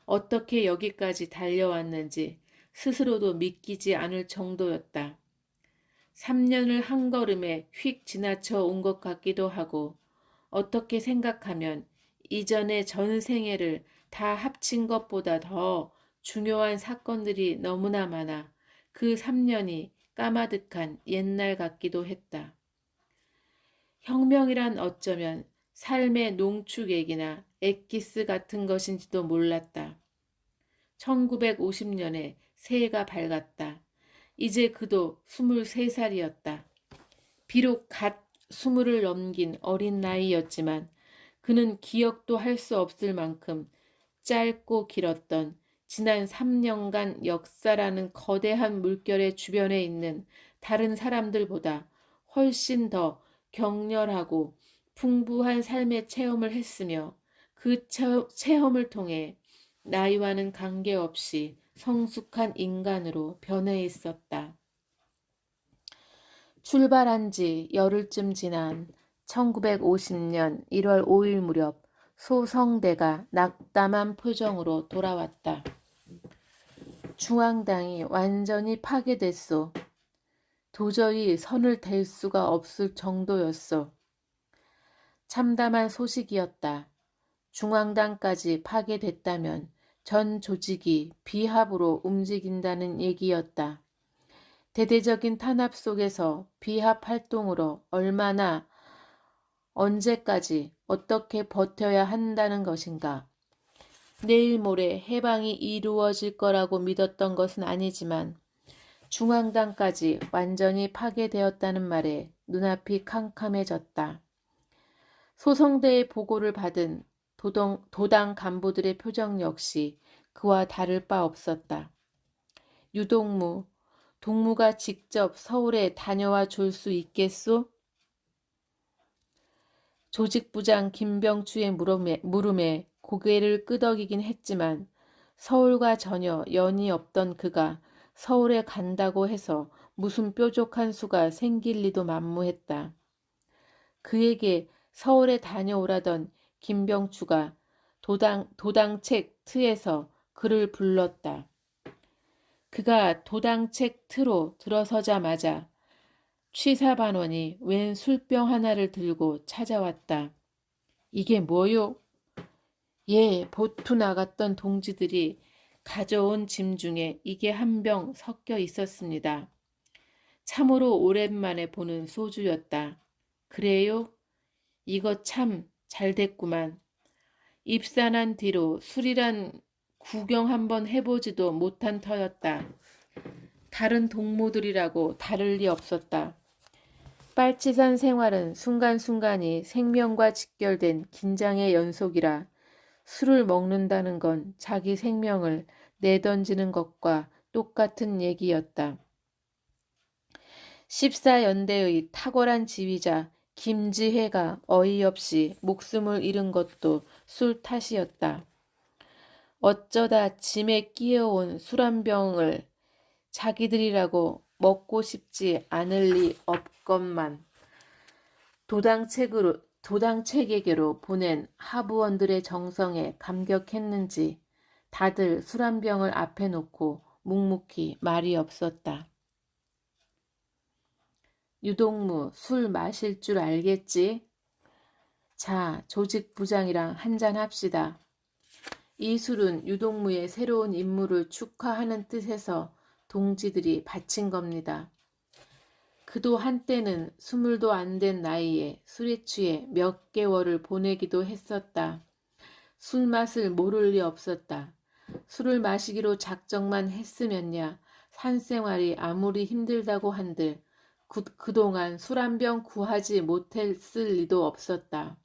어떻게 여기까지 달려왔는지 스스로도 믿기지 않을 정도였다. 3년을 한 걸음에 휙 지나쳐 온 것 같기도 하고 어떻게 생각하면 이전의 전 생애를 다 합친 것보다 더 중요한 사건들이 너무나 많아 그 3년이 까마득한 옛날 같기도 했다. 혁명이란 어쩌면 삶의 농축액이나 엑기스 같은 것인지도 몰랐다. 1950년에 새해가 밝았다. 이제 그도 23살이었다. 비록 갓 20을 넘긴 어린 나이였지만 그는 기억도 할 수 없을 만큼 짧고 길었던 지난 3년간 역사라는 거대한 물결의 주변에 있는 다른 사람들보다 훨씬 더 격렬하고 풍부한 삶의 체험을 했으며 그 체험을 통해 나이와는 관계없이 성숙한 인간으로 변해 있었다. 출발한 지 열흘쯤 지난 1950년 1월 5일 무렵 소성대가 낙담한 표정으로 돌아왔다. 중앙당이 완전히 파괴됐소. 도저히 선을 댈 수가 없을 정도였소. 참담한 소식이었다. 중앙당까지 파괴됐다면 전 조직이 비합으로 움직인다는 얘기였다. 대대적인 탄압 속에서 비합 활동으로 얼마나 언제까지 어떻게 버텨야 한다는 것인가. 내일 모레 해방이 이루어질 거라고 믿었던 것은 아니지만 중앙당까지 완전히 파괴되었다는 말에 눈앞이 캄캄해졌다. 소성대의 보고를 받은 도당 간부들의 표정 역시 그와 다를 바 없었다. 유동무, 동무가 직접 서울에 다녀와 줄 수 있겠소? 조직부장 김병추의 물음에 고개를 끄덕이긴 했지만 서울과 전혀 연이 없던 그가 서울에 간다고 해서 무슨 뾰족한 수가 생길 리도 만무했다. 그에게 서울에 다녀오라던 김병추가 도당책 트에서 그를 불렀다. 그가 도당책 트로 들어서자마자 취사반원이 웬 술병 하나를 들고 찾아왔다. 이게 뭐요? 예, 보투 나갔던 동지들이 가져온 짐 중에 이게 한 병 섞여 있었습니다. 참으로 오랜만에 보는 소주였다. 그래요? 이거 참 잘됐구만. 입산한 뒤로 술이란 구경 한번 해보지도 못한 터였다. 다른 동무들이라고 다를 리 없었다. 빨치산 생활은 순간순간이 생명과 직결된 긴장의 연속이라 술을 먹는다는 건 자기 생명을 내던지는 것과 똑같은 얘기였다. 14연대의 탁월한 지휘자 김지혜가 어이없이 목숨을 잃은 것도 술 탓이었다. 어쩌다 짐에 끼어온 술 한 병을 자기들이라고 먹고 싶지 않을 리 없건만 도당책에게로 보낸 하부원들의 정성에 감격했는지 다들 술 한 병을 앞에 놓고 묵묵히 말이 없었다. 유동무 술 마실 줄 알겠지? 자, 조직부장이랑 한잔 합시다. 이 술은 유동무의 새로운 임무를 축하하는 뜻에서 동지들이 바친 겁니다. 그도 한때는 20도 안 된 나이에 술에 취해 몇 개월을 보내기도 했었다. 술 맛을 모를 리 없었다. 술을 마시기로 작정만 했으면야 산생활이 아무리 힘들다고 한들 그동안 술 한 병 구하지 못했을 리도 없었다.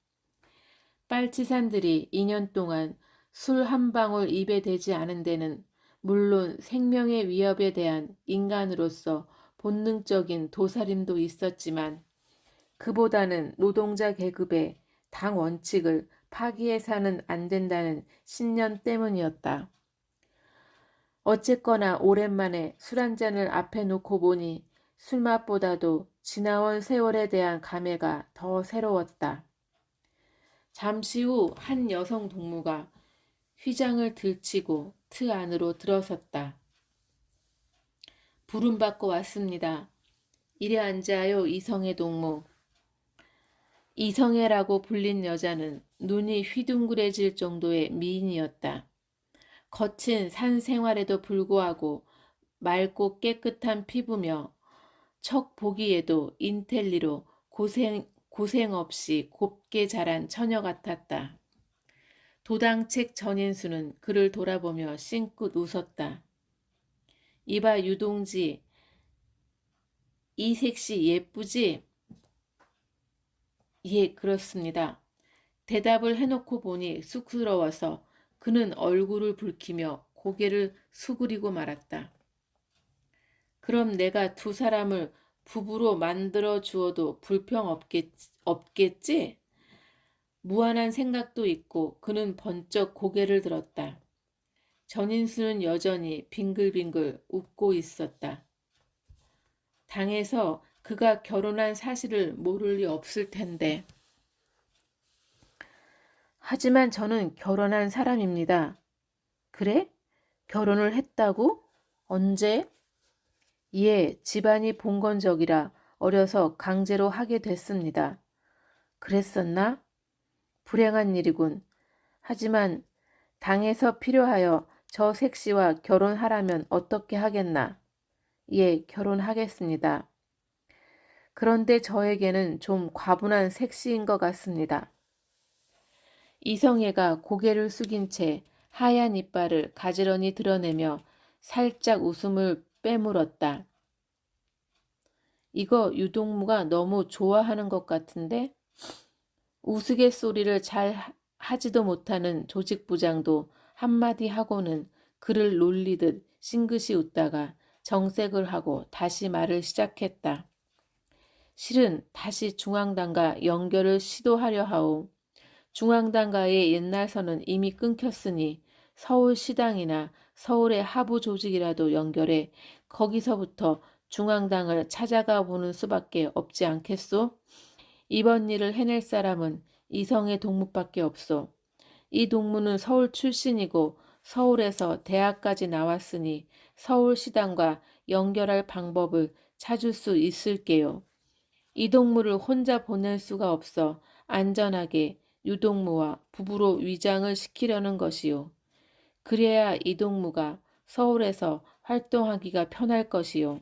빨치산들이 2년 동안 술 한 방울 입에 대지 않은 데는 물론 생명의 위협에 대한 인간으로서 본능적인 도사림도 있었지만 그보다는 노동자 계급의 당 원칙을 파기해서는 안 된다는 신념 때문이었다. 어쨌거나 오랜만에 술 한 잔을 앞에 놓고 보니 술맛보다도 지나온 세월에 대한 감회가 더 새로웠다. 잠시 후 한 여성 동무가 휘장을 들치고 트 안으로 들어섰다. 부름받고 왔습니다. 이리 앉아요, 이성애 동무. 이성애라고 불린 여자는 눈이 휘둥그레질 정도의 미인이었다. 거친 산 생활에도 불구하고 맑고 깨끗한 피부며 척 보기에도 인텔리로 고생 없이 곱게 자란 처녀 같았다. 도당책 전인수는 그를 돌아보며 싱긋 웃었다. 이봐 유동지, 이 색시 예쁘지? 예, 그렇습니다. 대답을 해놓고 보니 쑥스러워서 그는 얼굴을 붉히며 고개를 수그리고 말았다. 그럼 내가 두 사람을 부부로 만들어 주어도 불평 없겠지? 무한한 생각도 있고 그는 번쩍 고개를 들었다. 전인수는 여전히 빙글빙글 웃고 있었다. 당에서 그가 결혼한 사실을 모를 리 없을 텐데. 하지만 저는 결혼한 사람입니다. 그래? 결혼을 했다고? 언제? 예, 집안이 봉건적이라 어려서 강제로 하게 됐습니다. 그랬었나? 불행한 일이군. 하지만 당에서 필요하여 저 색시와 결혼하라면 어떻게 하겠나? 예, 결혼하겠습니다. 그런데 저에게는 좀 과분한 색시인 것 같습니다. 이성애가 고개를 숙인 채 하얀 이빨을 가지런히 드러내며 살짝 웃음을 빼물었다. 이거 유동무가 너무 좋아하는 것 같은데? 우스갯소리를 잘 하지도 못하는 조직부장도 한마디 하고는 그를 놀리듯 싱긋이 웃다가 정색을 하고 다시 말을 시작했다. 실은 다시 중앙당과 연결을 시도하려 하오. 중앙당과의 옛날 선은 이미 끊겼으니 서울시당이나 서울의 하부 조직이라도 연결해 거기서부터 중앙당을 찾아가 보는 수밖에 없지 않겠소? 이번 일을 해낼 사람은 이성의 동무밖에 없소. 이 동무는 서울 출신이고 서울에서 대학까지 나왔으니 서울시당과 연결할 방법을 찾을 수 있을게요. 이 동무를 혼자 보낼 수가 없어 안전하게 유동무와 부부로 위장을 시키려는 것이요. 그래야 이 동무가 서울에서 활동하기가 편할 것이요.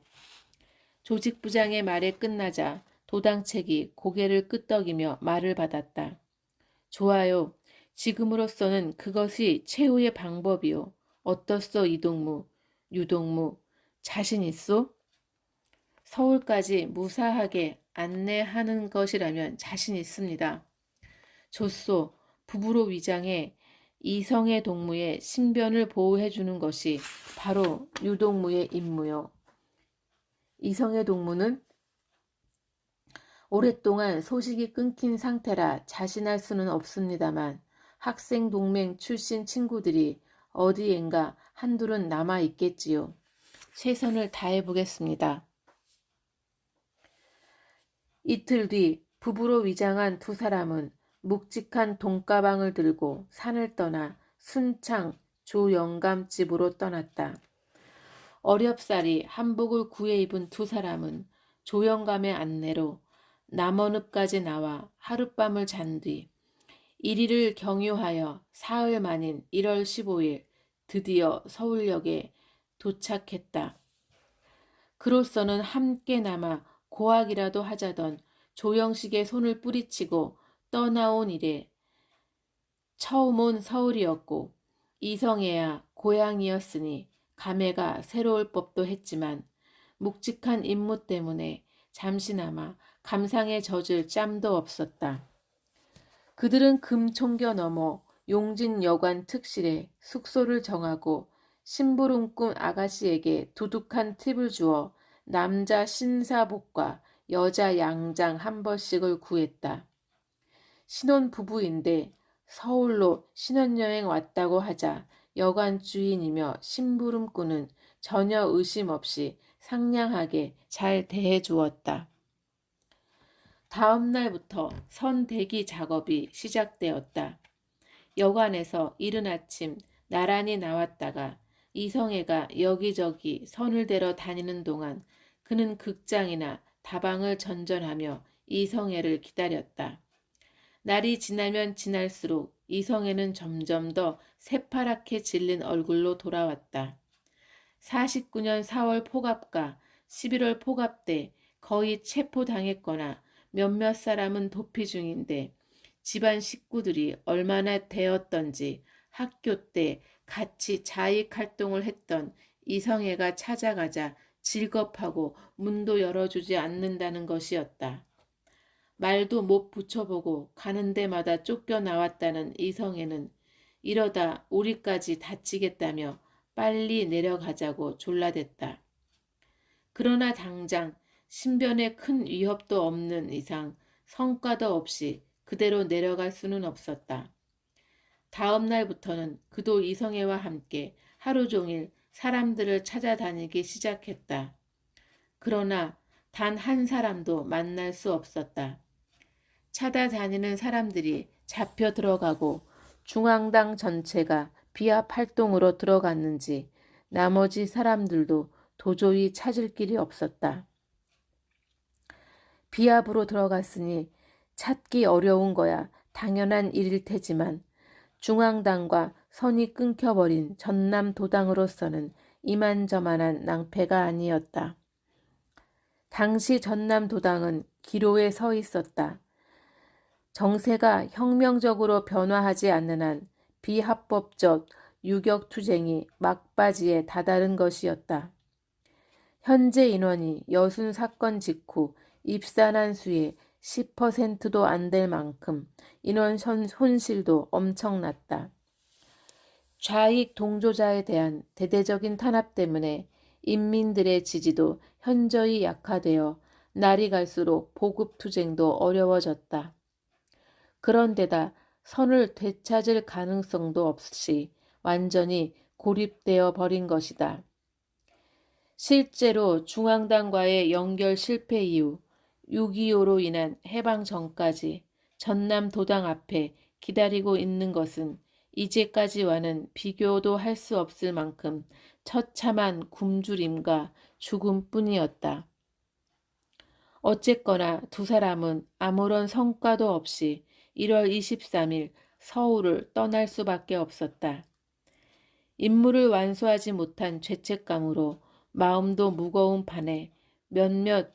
조직부장의 말에 끝나자 도당책이 고개를 끄덕이며 말을 받았다. 좋아요. 지금으로서는 그것이 최후의 방법이요. 어떻소 이동무, 유동무, 자신 있소? 서울까지 무사하게 안내하는 것이라면 자신 있습니다. 좋소. 부부로 위장해 이성의 동무의 신변을 보호해 주는 것이 바로 유동무의 임무요. 이성의 동무는 오랫동안 소식이 끊긴 상태라 자신할 수는 없습니다만 학생 동맹 출신 친구들이 어디엔가 한둘은 남아 있겠지요. 최선을 다해 보겠습니다. 이틀 뒤 부부로 위장한 두 사람은 묵직한 돈가방을 들고 산을 떠나 순창 조영감 집으로 떠났다. 어렵사리 한복을 구해 입은 두 사람은 조영감의 안내로 남원읍까지 나와 하룻밤을 잔 뒤 1일을 경유하여 사흘 만인 1월 15일 드디어 서울역에 도착했다. 그로서는 함께나마 고학이라도 하자던 조영식의 손을 뿌리치고 떠나온 이래 처음 온 서울이었고 이성애야 고향이었으니 감회가 새로울 법도 했지만 묵직한 임무 때문에 잠시나마 감상에 젖을 짬도 없었다. 그들은 금총겨 넘어 용진여관 특실에 숙소를 정하고 심부름꾼 아가씨에게 두둑한 팁을 주어 남자 신사복과 여자 양장 한 벌씩을 구했다. 신혼부부인데 서울로 신혼여행 왔다고 하자 여관 주인이며 심부름꾼은 전혀 의심 없이 상냥하게 잘 대해주었다. 다음 날부터 선대기 작업이 시작되었다. 여관에서 이른 아침 나란히 나왔다가 이성애가 여기저기 선을 대러 다니는 동안 그는 극장이나 다방을 전전하며 이성애를 기다렸다. 날이 지나면 지날수록 이성애는 점점 더 새파랗게 질린 얼굴로 돌아왔다. 49년 4월 포갑과 11월 포갑 때 거의 체포당했거나 몇몇 사람은 도피 중인데 집안 식구들이 얼마나 되었던지 학교 때 같이 자익 활동을 했던 이성애가 찾아가자 질겁하고 문도 열어주지 않는다는 것이었다. 말도 못 붙여보고 가는 데마다 쫓겨나왔다는 이성애는 이러다 우리까지 다치겠다며 빨리 내려가자고 졸라댔다. 그러나 당장 신변에 큰 위협도 없는 이상 성과도 없이 그대로 내려갈 수는 없었다. 다음 날부터는 그도 이성애와 함께 하루 종일 사람들을 찾아다니기 시작했다. 그러나 단 한 사람도 만날 수 없었다. 찾아다니는 사람들이 잡혀 들어가고 중앙당 전체가 비합 활동으로 들어갔는지 나머지 사람들도 도저히 찾을 길이 없었다. 비합으로 들어갔으니 찾기 어려운 거야 당연한 일일 테지만 중앙당과 선이 끊겨버린 전남도당으로서는 이만저만한 낭패가 아니었다. 당시 전남도당은 기로에 서 있었다. 정세가 혁명적으로 변화하지 않는 한 비합법적 유격투쟁이 막바지에 다다른 것이었다. 현재 인원이 여순 사건 직후 입산한 수의 10%도 안 될 만큼 인원 손실도 엄청났다. 좌익 동조자에 대한 대대적인 탄압 때문에 인민들의 지지도 현저히 약화되어 날이 갈수록 보급투쟁도 어려워졌다. 그런데다 선을 되찾을 가능성도 없이 완전히 고립되어 버린 것이다. 실제로 중앙당과의 연결 실패 이후 6.25로 인한 해방 전까지 전남 도당 앞에 기다리고 있는 것은 이제까지와는 비교도 할 수 없을 만큼 처참한 굶주림과 죽음뿐이었다. 어쨌거나 두 사람은 아무런 성과도 없이 1월 23일 서울을 떠날 수밖에 없었다. 임무를 완수하지 못한 죄책감으로 마음도 무거운 판에 몇몇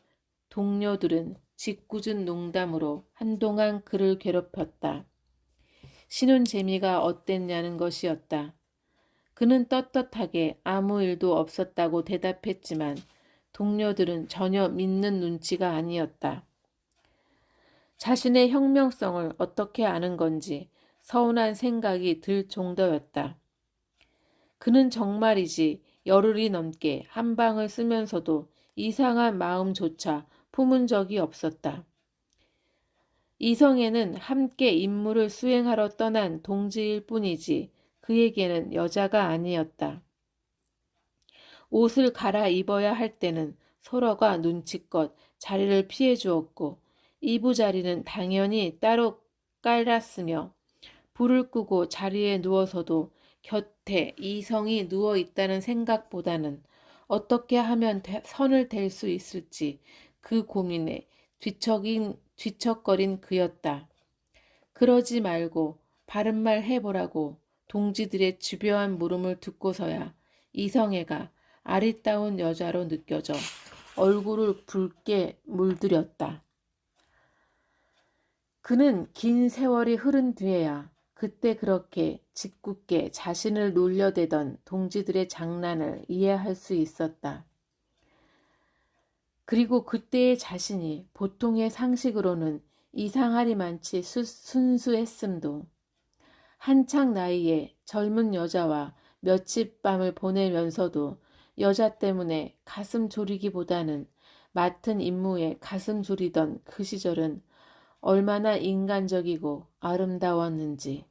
동료들은 짓궂은 농담으로 한동안 그를 괴롭혔다. 쉬는 재미가 어땠냐는 것이었다. 그는 떳떳하게 아무 일도 없었다고 대답했지만 동료들은 전혀 믿는 눈치가 아니었다. 자신의 혁명성을 어떻게 아는 건지 서운한 생각이 들 정도였다. 그는 정말이지 열흘이 넘게 한방을 쓰면서도 이상한 마음조차 품은 적이 없었다. 이성애는 함께 임무를 수행하러 떠난 동지일 뿐이지 그에게는 여자가 아니었다. 옷을 갈아입어야 할 때는 서로가 눈치껏 자리를 피해 주었고 이부자리는 당연히 따로 깔았으며 불을 끄고 자리에 누워서도 곁에 이성이 누워 있다는 생각보다는 어떻게 하면 선을 댈 수 있을지 그 고민에 뒤척거린 그였다. 그러지 말고 바른말 해보라고 동지들의 집요한 물음을 듣고서야 이성애가 아리따운 여자로 느껴져 얼굴을 붉게 물들였다. 그는 긴 세월이 흐른 뒤에야 그때 그렇게 짓궂게 자신을 놀려대던 동지들의 장난을 이해할 수 있었다. 그리고 그때의 자신이 보통의 상식으로는 이상하리만치 순수했음도 한창 나이에 젊은 여자와 며칠 밤을 보내면서도 여자 때문에 가슴 졸이기보다는 맡은 임무에 가슴 졸이던 그 시절은 얼마나 인간적이고 아름다웠는지